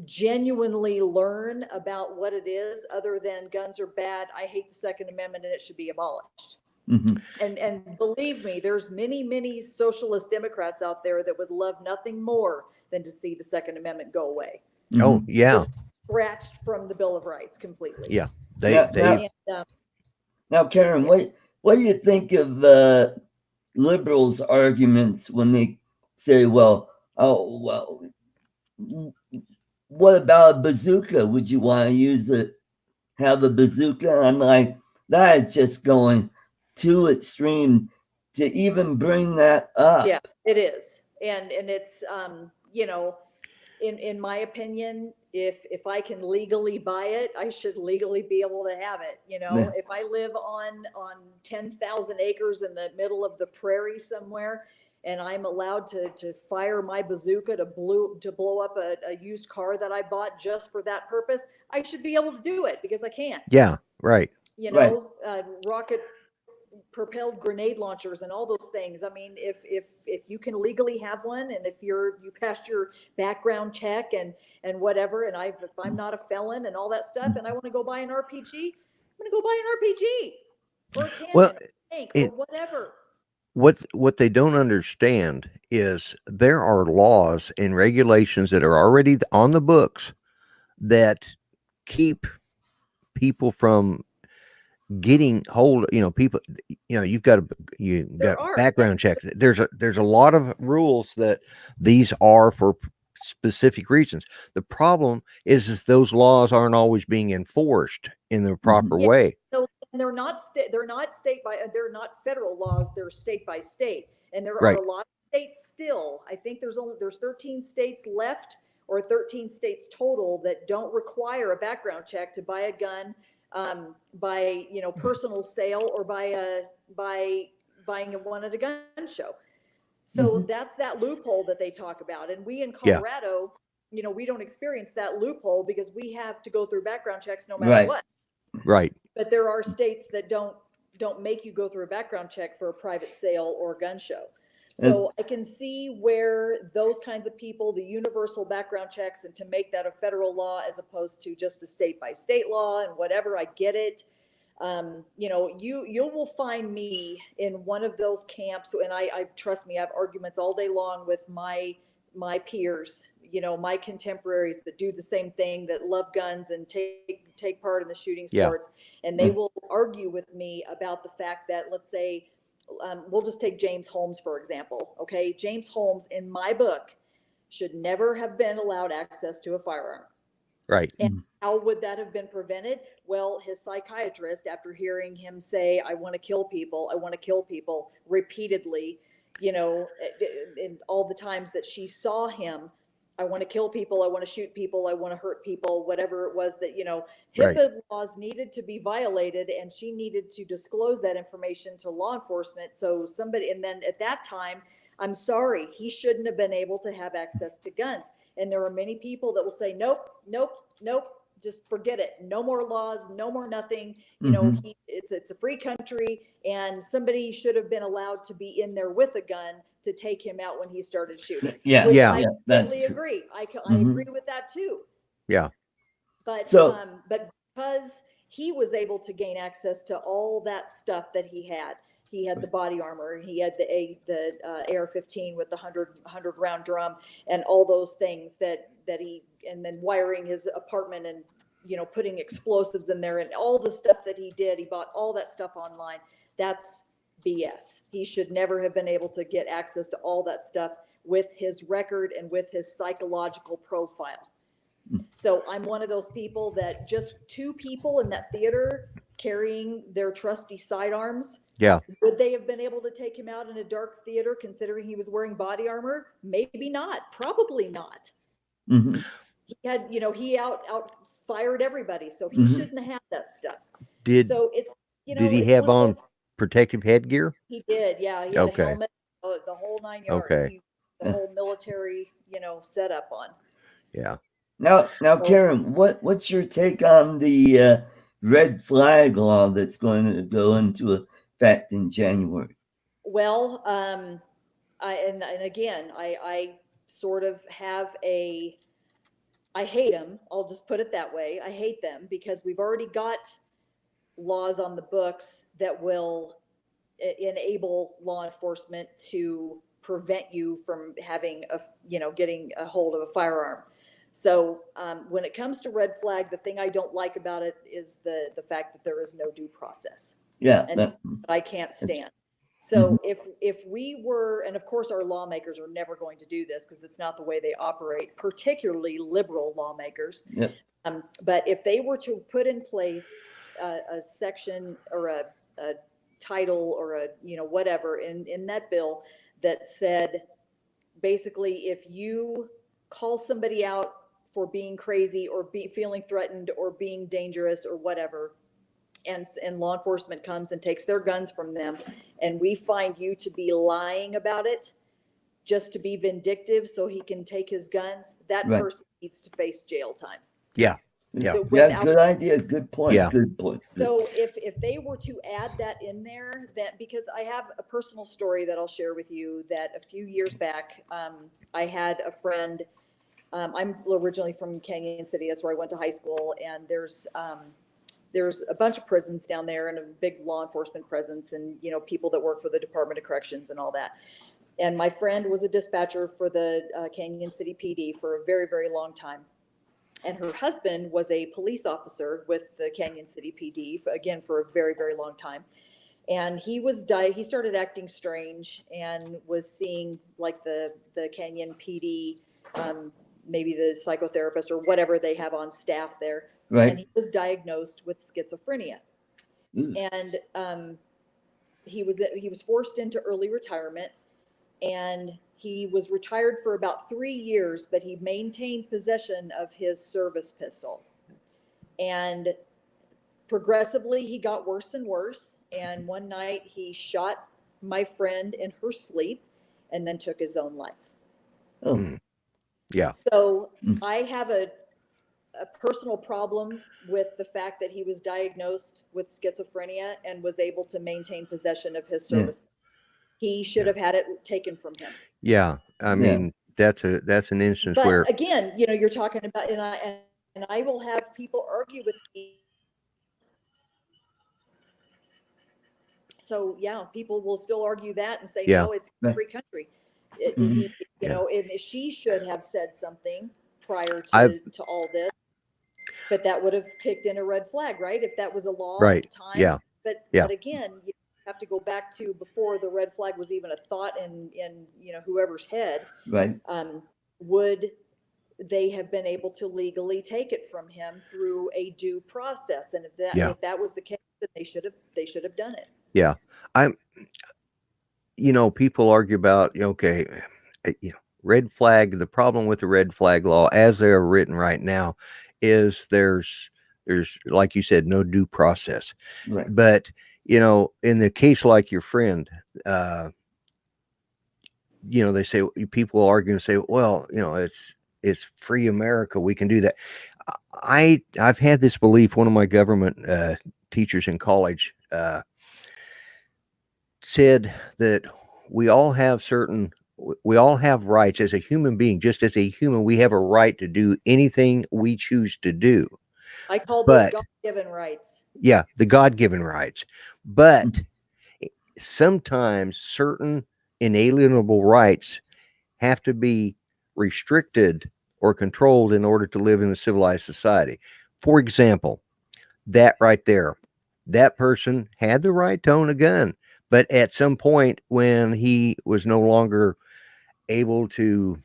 genuinely learn about what it is, other than guns are bad, I hate the Second Amendment, and it should be abolished. Mhm. And believe me, there's many socialist Democrats out there that would love nothing more than to see the Second Amendment go away, oh Mhm. yeah, just scratched from the Bill of Rights completely. yeah. Now, They And now, Karen, yeah. what do you think of liberals' arguments when they say, "Well, oh well, what about a bazooka? Would you want to have a bazooka?" I'm like, that is just going too extreme to even bring that Yeah, up. it is. And it's, in my opinion, if I can legally buy it, I should legally be able to have it. Yeah. If I live on 10,000 acres in the middle of the prairie somewhere, and I'm allowed to fire my bazooka to blow up a used car that I bought just for that purpose, I should be able to do it because I can. yeah, right, Right. Rocket propelled grenade launchers and all those things. I mean, if you can legally have one, and if you passed your background check and whatever, and if I'm not a felon and all that stuff, and I want to go buy an RPG, I'm going to go buy an RPG or a well, cannon, or a tank, or it whatever. what they don't understand is there are laws and regulations that are already on the books that keep people from getting hold, people, you There got are, yeah. background check. There's a lot of rules that these are for specific reasons. The problem is those laws aren't always being enforced in the proper Mhm. Yeah. way. So, and they're not federal laws, they're state by state. And there are Right. a lot of states still, I think there's 13 states left, or 13 states total, that don't require a background check to buy a gun, by, personal sale, or by buying one at a gun show. So Mhm. that's that loophole that they talk about. And we in Yeah. Colorado, we don't experience that loophole because we have to go through background checks no matter Right. what. Right. But there are states that don't make you go through a background check for a private sale or a gun show. And So I can see where those kinds of people, the universal background checks, and to make that a federal law as opposed to just a state by state law and whatever, I get it. You will find me in one of those camps, and I trust me, I have arguments all day long with my peers, my contemporaries that do the same thing, that love guns and take part in the shooting Yeah. sports, and they will argue with me about the fact that, let's say, we'll just take James Holmes for example. Okay, James Holmes, in my book, should never have been allowed access to a firearm. Right. And how would that have been prevented? Well, his psychiatrist, after hearing him say, I want to kill people repeatedly, in all the times that she saw him, I want to kill people, I want to shoot people, I want to hurt people, whatever it was that, Right. HIPAA laws needed to be violated, and she needed to disclose that information to law enforcement. So somebody, and then at that time, I'm sorry, he shouldn't have been able to have access to guns. And there are many people that will say, nope, nope, nope, just forget it. No more laws, no more nothing. It's a free country, and somebody should have been allowed to be in there with a gun to take him out when he started shooting. Yeah, which yeah, I that's completely true. agree. I agree with that too. Yeah. But So- but because he was able to gain access to all that stuff that he had the body armor, he had the AR-15 with the 100 round drum, and all those things that he, and then wiring his apartment, and putting explosives in there, and all the stuff that he did. He bought all that stuff online. That's BS. He should never have been able to get access to all that stuff with his record and with his psychological profile. So I'm one of those people that just two people in that theater carrying their trusty sidearms. Yeah. Would they have been able to take him out in a dark theater considering he was wearing body armor? Maybe not. Probably not. Mhm. He had, he out fired everybody. So he shouldn't have had that stuff. Did So it's, did he it's have one of on those- protective headgear? He did. Yeah. He had Okay. a helmet, the whole 9 yards. Okay. The whole military, setup on. Yeah. Now, Karen, what's your take on the red flag law that's going to go into effect in January? Well, I sort of have I hate them. I'll just put it that way. I hate them because we've already got laws on the books that will enable law enforcement to prevent you from having getting a hold of a firearm. So when it comes to red flag, the thing I don't like about it is the fact that there is no due process. Yeah, and I can't stand. So if we were, and of course our lawmakers are never going to do this because it's not the way they operate, particularly liberal lawmakers. Yep. But if they were to put in place a section or a title or a whatever in that bill that said, basically, if you call somebody out for being crazy or feeling threatened or being dangerous or whatever, and law enforcement comes and takes their guns from them, and we find you to be lying about it just to be vindictive so he can take his guns, that Right. person needs to face jail time. Yeah. Yeah. So Yeah, good idea. Good point. Yeah. Good point. So if they were to add that in there, that, because I have a personal story that I'll share with you, that a few years back, I had a friend, I'm originally from Canyon City, that's where I went to high school, and there's a bunch of prisons down there and a big law enforcement presence, and people that work for the Department of Corrections and all that. And my friend was a dispatcher for the Canyon City PD for a very, very long time. And her husband was a police officer with the Canyon City PD, again, for a very, very long time. And he started acting strange and was seeing like the Canyon PD, maybe the psychotherapist or whatever they have on staff there. Right. And he was diagnosed with schizophrenia. And he was forced into early retirement, and he was retired for about 3 years, but he maintained possession of his service pistol. And progressively, he got worse and worse. And one night, he shot my friend in her sleep and then took his own life. Oh. Yeah. So I have a personal problem with the fact that he was diagnosed with schizophrenia and was able to maintain possession of his service. He should have had it taken from him. Yeah. I mean, that's an instance But where, again, you're talking about, and I will have people argue with me. So yeah, people will still argue that and say, no, it's a free country. And she should have said something prior to all this, but that would have kicked in a red flag, right? If that was a law at the time. Yeah. But again, you have to go back to before the red flag was even a thought in whoever's head. Right. Would they have been able to legally take it from him through a due process? And if that was the case, then they should have done it. Yeah. People argue about, red flag. The problem with the red flag law, as they're written right now, is there's like you said, no due process. Right. But in the case like your friend, they say people are going to say, well, it's free America. We can do that. I've had this belief. One of my government teachers in college said that we all have rights as a human being. Just as a human, we have a right to do anything we choose to do. I call those But God-given rights. yeah, the God-given rights. But sometimes certain inalienable rights have to be restricted or controlled in order to live in a civilized society. For example, that right there, that person had the right to own a gun, but at some point when he was no longer able to,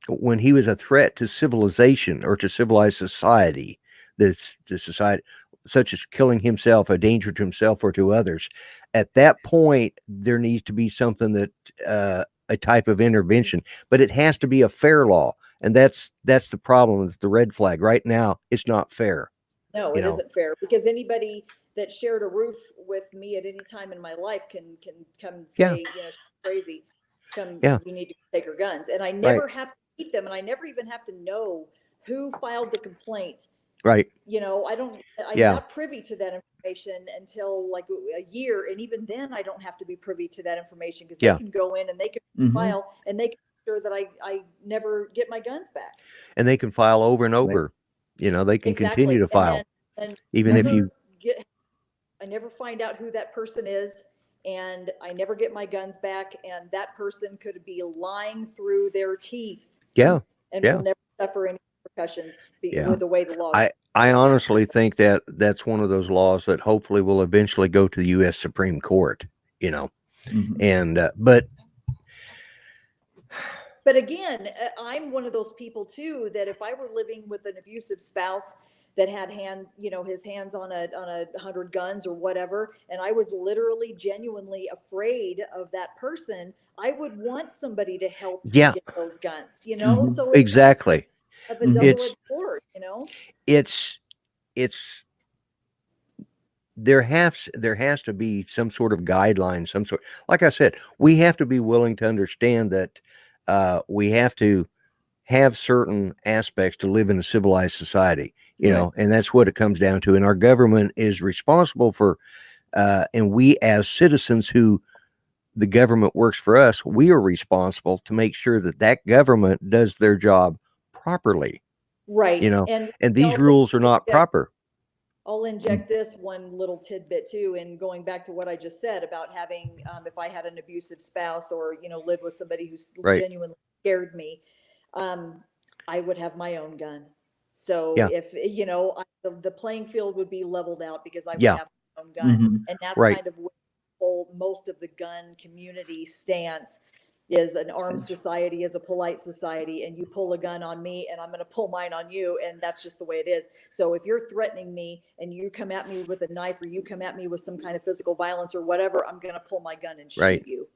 when he was a threat to civilization or to civilized society, the society, such as killing himself, a danger to himself or to others, at that point there needs to be something that a type of intervention, but it has to be a fair law, and that's the problem with the red flag right now. It's not fair. No, it isn't fair, because anybody that shared a roof with me at any time in my life can come Yeah. say, she's crazy. Come, Yeah. we need to take her guns, and I Right. never have to meet them, and I never even have to know who filed the complaint. Right. I'm Yeah. not privy to that information until like a year, and even then I don't have to be privy to that information, because Yeah. they can go in and they can Mhm. file, and they can make sure that I never get my guns back. And they can file over and Right. over. They can Exactly. continue to file, And even if never you. I never find out who that person is, and I never get my guns back, and that person could be lying through their teeth Yeah. and Yeah. will never suffer any repercussions Yeah. with the way the law is. I honestly think that that's one of those laws that hopefully will eventually go to the U.S. Supreme Court. Mhm. And but again, I'm one of those people too, that if I were living with an abusive spouse that had his hands on a 100 guns or whatever, and I was literally genuinely afraid of that person, I would want somebody to help me Yeah. get those guns, Mhm. so it's Exactly. kind of a Mhm. double-edged sword, It's there has to be some sort of guideline, some sort. Like I said, we have to be willing to understand that we have to have certain aspects to live in a civilized society, Right. and that's what it comes down to. And our government is responsible for, and we as citizens who the government works for us, we are responsible to make sure that that government does their job properly, Right. And and these also, rules are not proper. I'll inject this one little tidbit too, and going back to what I just said about having, if I had an abusive spouse, or, lived with somebody who Right. genuinely scared me, I would have my own gun. So Yeah. if, the playing field would be leveled out, because I would Yeah. have my own gun. Mhm. And that's Right. kind of where most of the gun community stands, is an armed society, is a polite society, and you pull a gun on me and I'm going to pull mine on you, and that's just the way it is. So if you're threatening me and you come at me with a knife, or you come at me with some kind of physical violence or whatever, I'm going to pull my gun and shoot Right. you.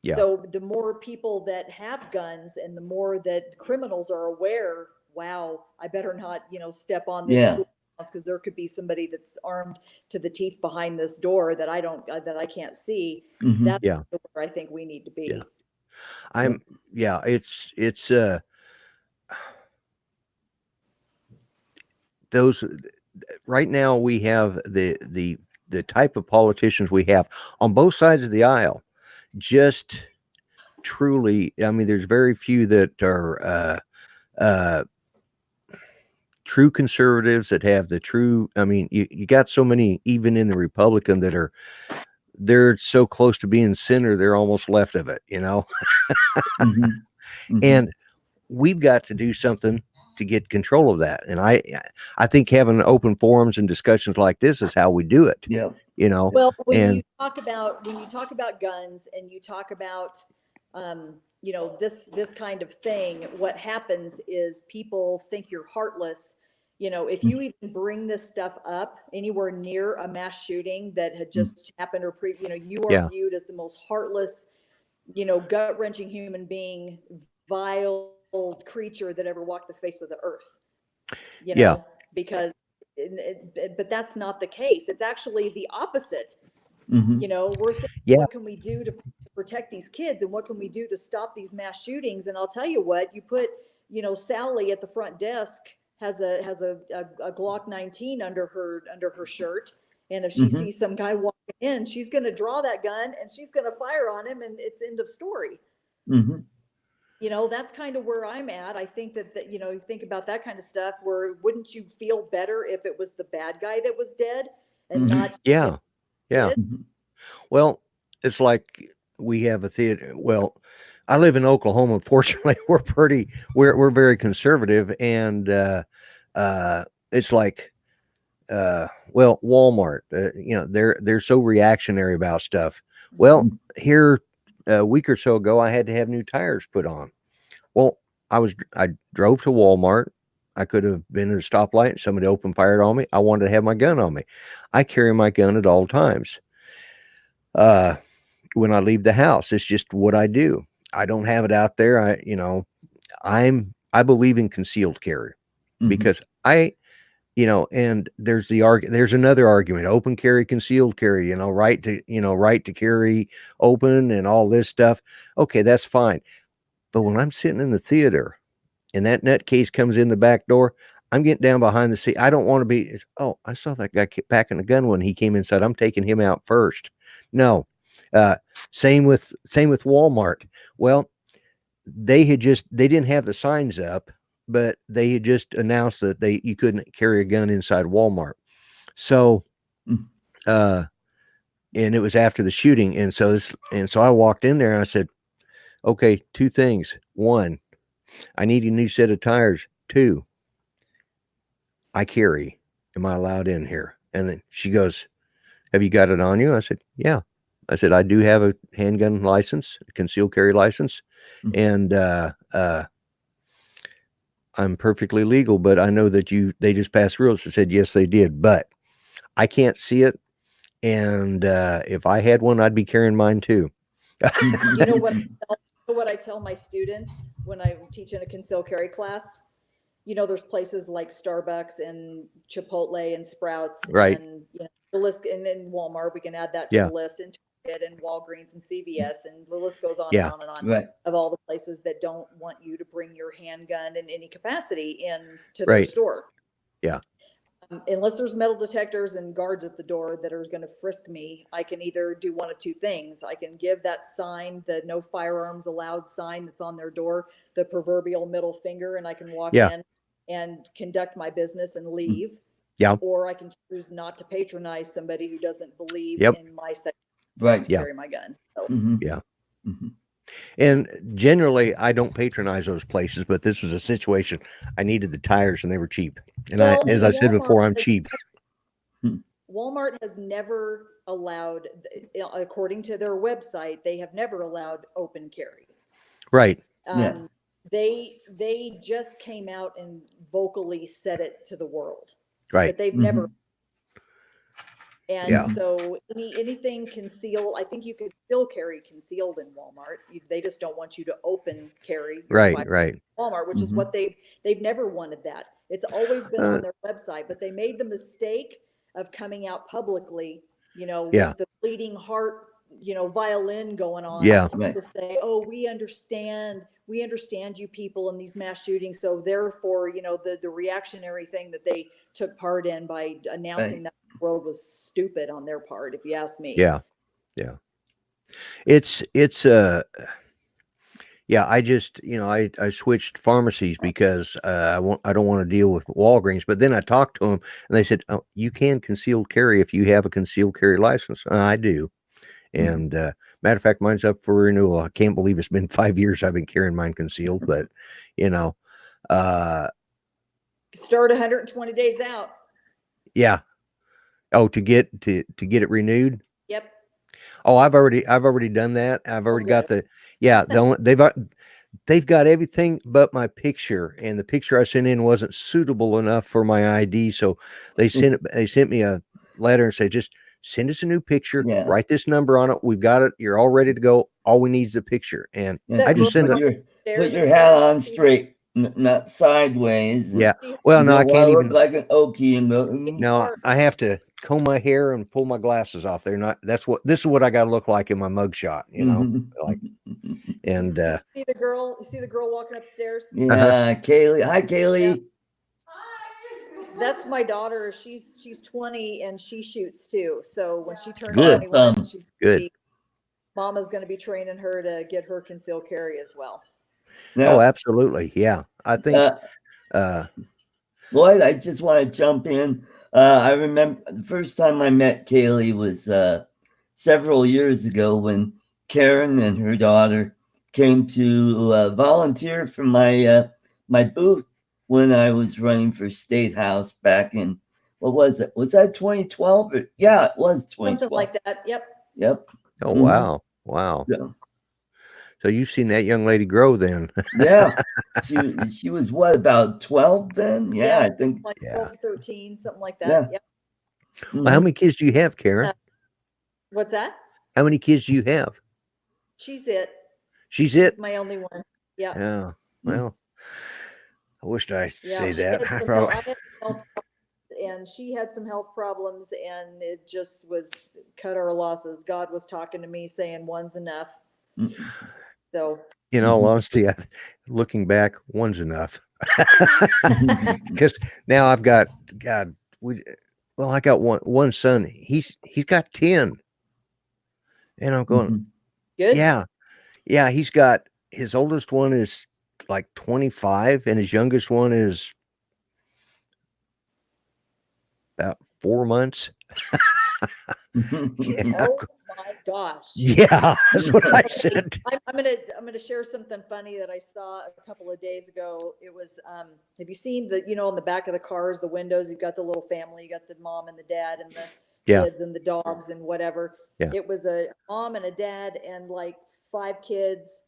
Yeah. So the more people that have guns, and the more that criminals are aware, wow, I better not, step on this Yeah. school, because there could be somebody that's armed to the teeth behind this door that I can't see. Mhm. That's Yeah. where I think we need to be. Yeah. It's those right now we have the type of politicians we have on both sides of the aisle. Just truly, I mean, there's very few that are uh true conservatives that have the true. I mean, you got so many even in the Republican that are, they're so close to being center, they're almost left of it, Mhm. Mhm. and we've got to do something to get control of that. And I think having open forums and discussions like this is how we do it. Yeah. Well, when And you talk about guns, and you talk about, this kind of thing, what happens is people think you're heartless. If you even bring this stuff up anywhere near a mass shooting that had just happened, or you are yeah, viewed as the most heartless gut-wrenching human being, vile creature that ever walked the face of the earth, Yeah. because, but that's not the case. It's actually the opposite. Mhm. We're thinking, Yeah. what can we do to protect these kids, and what can we do to stop these mass shootings? And I'll tell you what, you put, Sally at the front desk has a Glock 19 under her shirt, and if she Mhm. sees some guy walking in, she's going to draw that gun and she's going to fire on him, and it's end of story. Mhm. That's kind of where I'm at. I think that you think about that kind of stuff, where wouldn't you feel better if it was the bad guy that was dead and Mhm. not Yeah. Yeah. kid? Mhm. Well, it's like we have a theater. Well, I live in Oklahoma. Fortunately, we're very conservative, and it's like well, Walmart. They're so reactionary about stuff. Well, here a week or so ago, I had to have new tires put on. Well, I drove to Walmart. I could have been at a stoplight and somebody opened fired on me. I wanted to have my gun on me. I carry my gun at all times. When I leave the house, it's just what I do. I don't have it out there. I believe in concealed carry Mhm. because and there's another argument, open carry, concealed carry, right to carry open and all this stuff. Okay, that's fine. But when I'm sitting in the theater and that nutcase comes in the back door, I'm getting down behind the seat. I don't want to be, oh, I saw that guy packing a gun when he came inside. I'm taking him out first. No. Uh, same with Walmart. Well, they didn't have the signs up, but they had just announced that you couldn't carry a gun inside Walmart. So, Mhm. and it was after the shooting. And so I walked in there and I said, okay, two things. One, I need a new set of tires. Two, I carry. Am I allowed in here? And then she goes, have you got it on you? I said, yeah. I said, I do have a handgun license, a concealed carry license, Mhm. and I'm perfectly legal, but I know that they just passed rules. I said, yes, they did, but I can't see it. And if I had one, I'd be carrying mine too. You know what I tell my students when I'm teaching a concealed carry class? There's places like Starbucks and Chipotle and Sprouts Right. and the list, and then Walmart. We can add that to Yeah. the list, and Target and Walgreens and CVS, and the list goes on and Yeah. on and on. Right. Of all the places that don't want you to bring your handgun in any capacity into their Right. store. Yeah. Unless there's metal detectors and guards at the door that are going to frisk me, I can either do one of two things. I can give that sign, the no firearms allowed sign that's on their door, the proverbial middle finger, and I can walk Yeah. in and conduct my business and leave. Yeah. Or I can choose not to patronize somebody who doesn't believe Yep. in my safety Right. to Yeah. carry my gun. So, Mhm. Yeah. Mhm. And generally, I don't patronize those places, but this was a situation. I needed the tires, and they were cheap. And well, as I said before, I'm cheap. Walmart has never allowed, according to their website, they have never allowed open carry. Right. Yeah. They just came out and vocally said it to the world, Right. but they've never. Mhm. And Yeah. so anything concealed, I think you could still carry concealed in Walmart. They just don't want you to open carry your Right. firearm Right. in Walmart, which is Mhm. what they've never wanted that. It's always been on their website, but they made the mistake of coming out publicly, Yeah. with the bleeding heart, violin going on, Yeah. Right. to say, oh, we understand you people in these mass shootings. So therefore, the reactionary thing that they took part in by announcing Right. that the world was stupid on their part, if you ask me. Yeah. Yeah. It's yeah, I just, I switched pharmacies because I don't want to deal with Walgreens. But then I talked to them and they said, oh, you can concealed carry if you have a concealed carry license. I do. Mhm. And matter of fact, mine's up for renewal. I can't believe it's been 5 years I've been carrying mine concealed, but uh, Start 120 days out. yeah. Oh, to get it renewed. Yep. Oh, I've already done that. I've already got they've got everything but my picture, and the picture I sent in wasn't suitable enough for my ID. So they sent me a letter and said, just send us a new picture, Yeah. write this number on it. We've got it. You're all ready to go. all we need is a picture. And Yeah, I just send put it. your hat on straight, not sideways. Yeah. You Well, no, I don't want can't to look even. like an Okie and go. No, I have to comb my hair and pull my glasses off. They're not. This is what I got to look like in my mugshot. Like, and You see the girl? You see the girl walking upstairs? yeah, Kaylee. Hi, Kaylee. That's my daughter. She's 20 and she shoots too. So when she turns Good. 21, she's Good. Mama's going to be training her to get her concealed carry as well. Oh, absolutely. Yeah, I think. Lloyd, I just want to jump in. I remember the first time I met Kaylee was several years ago when Karen and her daughter came to volunteer for my my booth when I was running for State House back in, what was it? Was that 2012? Yeah, it was 2012. Something like that. Yep. Yep. Oh, wow. Wow. Yeah. So you've seen that young lady grow then. Yeah. She was what, about 12 then? Yeah, I think. Like 12, 13, something like that. Yeah. Yep. Well, how many kids do you have, Karen? What's that? How many kids do you have? She's it. She's it? She's my only one. Yeah. Yeah. Well, I wished I say she that. had some health problems, and she had some health problems, and it just was cut our losses. God was talking to me saying one's enough. So in all honesty, looking back, one's enough. Because now I've got I got one son. He's got 10. And I'm going, good. Yeah, he's got, his oldest one is like 25 and his youngest one is about 4 months. Oh my gosh. Yeah, that's what I said. I'm gonna share something funny that I saw a couple of days ago. It was have you seen on the back of the cars, the windows, you've got the little family, you got the mom and the dad and the kids and the dogs and whatever. Yeah. It was a mom and a dad and like 5 kids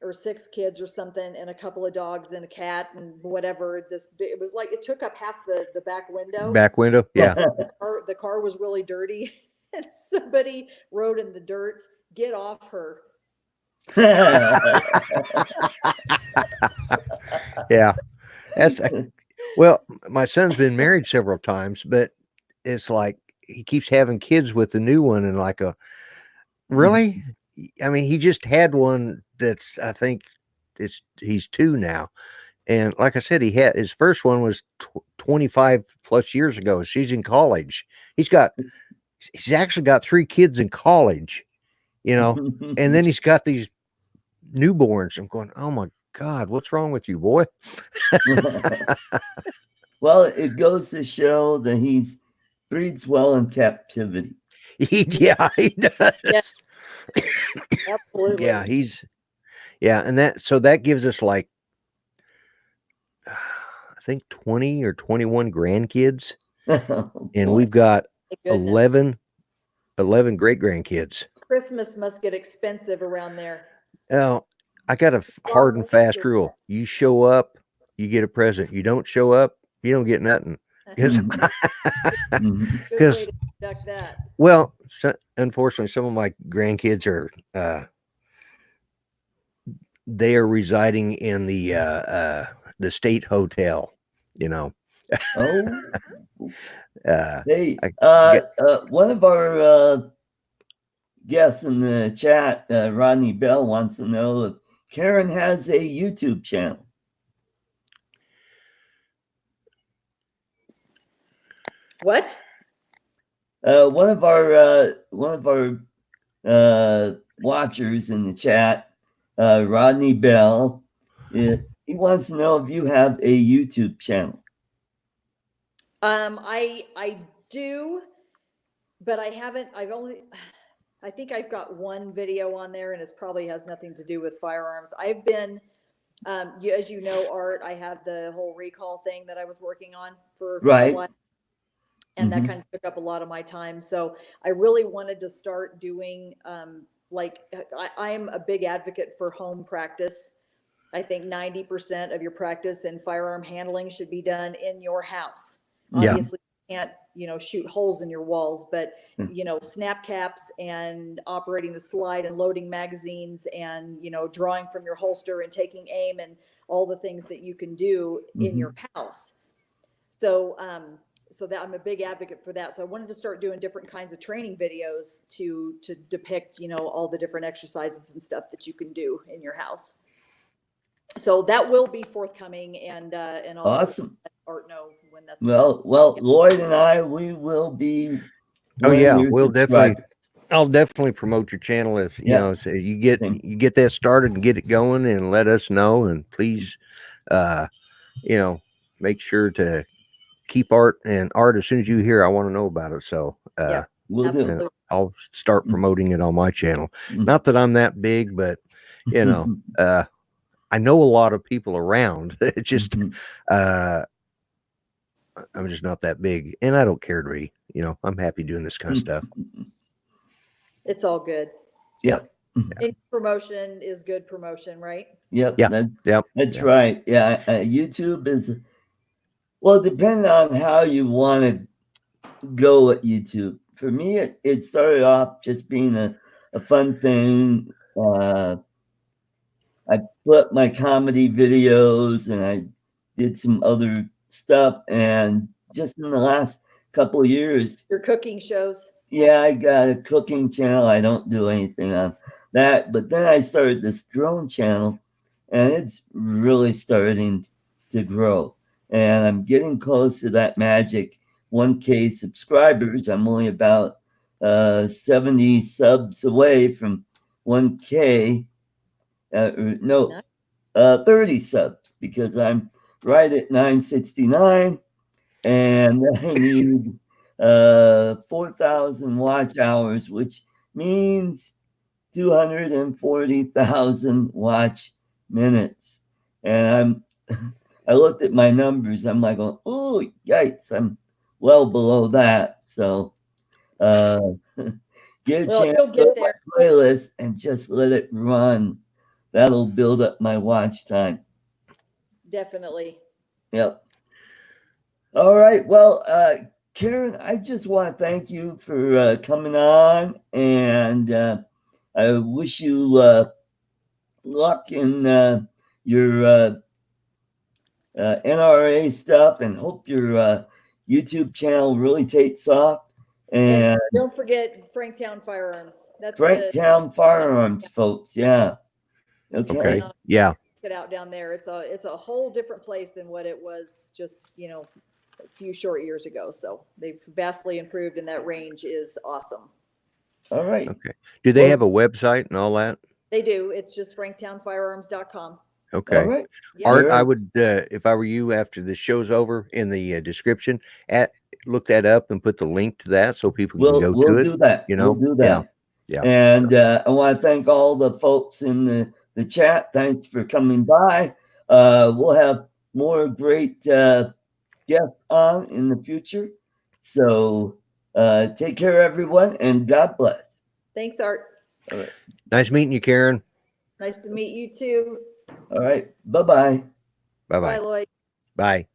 or 6 kids or something, and a couple of dogs and a cat and whatever. It was like it took up half the back window. Back window, yeah. The car was really dirty, and somebody wrote in the dirt, "Get off her." Yeah, well, my son's been married several times, but it's like he keeps having kids with the new one, and like really? I mean, he just had one that's, I think he's 2 now. And like I said, his first one was 25 plus years ago. She's in college. He's actually got 3 kids in college, and then he's got these newborns. I'm going, oh my God, what's wrong with you, boy? Well, it goes to show that he breeds well in captivity. He does. Yeah. Absolutely. Yeah, and that gives us like, I think 20 or 21 grandkids, and we've got 11 great grandkids. Christmas must get expensive around there. Oh, I got a hard and fast rule. You show up, you get a present. You don't show up, you don't get nothing. Because well, unfortunately, some of my grandkids are they are residing in the state hotel, Oh, hey, one of our guests in the chat, Rodney Bell, wants to know if Karen has a YouTube channel. What? One of our watchers in the chat, Rodney Bell, he wants to know if you have a YouTube channel. I do, but I haven't. I think I've got one video on there, and it probably has nothing to do with firearms. I've been, as you know, Art, I have the whole recall thing that I was working on for a while. And that kind of took up a lot of my time. So I really wanted to start doing, I am a big advocate for home practice. I think 90% of your practice in firearm handling should be done in your house. Obviously, can't, shoot holes in your walls, but, snap caps and operating the slide and loading magazines and, drawing from your holster and taking aim and all the things that you can do in your house. So, so that I'm a big advocate for that. So I wanted to start doing different kinds of training videos to depict, all the different exercises and stuff that you can do in your house. So that will be forthcoming, and I'll Awesome. let Art know when that's. Well, Lloyd and I, we will be. Oh yeah, your we'll definitely. subscribers. I'll definitely promote your channel if so you get that started and get it going, and let us know. And please, make sure to keep Art as soon as you hear. I want to know about it. So We'll do. I'll start promoting it on my channel. Not that I'm that big, but I know a lot of people around. It's just I'm just not that big, and I don't care to be. I'm happy doing this kind of stuff. It's all good. Yep. Any promotion is good promotion, right? Yep. Yeah. That's right. Yeah. YouTube is, well, depending on how you want to go at YouTube. For me, it started off just being a fun thing. I put my comedy videos and I did some other stuff. And just in the last couple of years, Your cooking shows. Yeah, I got a cooking channel. I don't do anything on that. But then I started this drone channel and it's really starting to grow. And I'm getting close to that magic 1K subscribers. I'm only about 70 subs away from 1K. No, 30 subs because I'm right at 969 and I need 4,000 watch hours, which means 240,000 watch minutes. And I looked at my numbers. I'm like, oh, yikes! I'm well below that. So get a chance You'll get to there. playlist and just let it run. That'll build up my watch time. Definitely. Yep. All right. Well, Karen, I just want to thank you for coming on, and I wish you luck in your NRA stuff, and hope your YouTube channel really takes off. And don't forget Franktown Firearms. That's Franktown Firearms, folks. Yeah. Okay. Yeah. Get out down there. It's a whole different place than what it was just a few short years ago. So they've vastly improved, and that range is awesome. All right. Okay. Do they have a website and all that? They do. It's just franktownfirearms.com. Okay. All right. Art, I would, if I were you, after the show's over, in the description, look that up and put the link to that so people can go to it. We'll do that. We'll do that. Yeah. And I want to thank all the folks in the chat. Thanks for coming by. We'll have more great guests on in the future. So take care, everyone, and God bless. Thanks, Art. All right. Nice meeting you, Karen. Nice to meet you too. All right. Bye-bye. Bye-bye. Bye, Lloyd. Bye.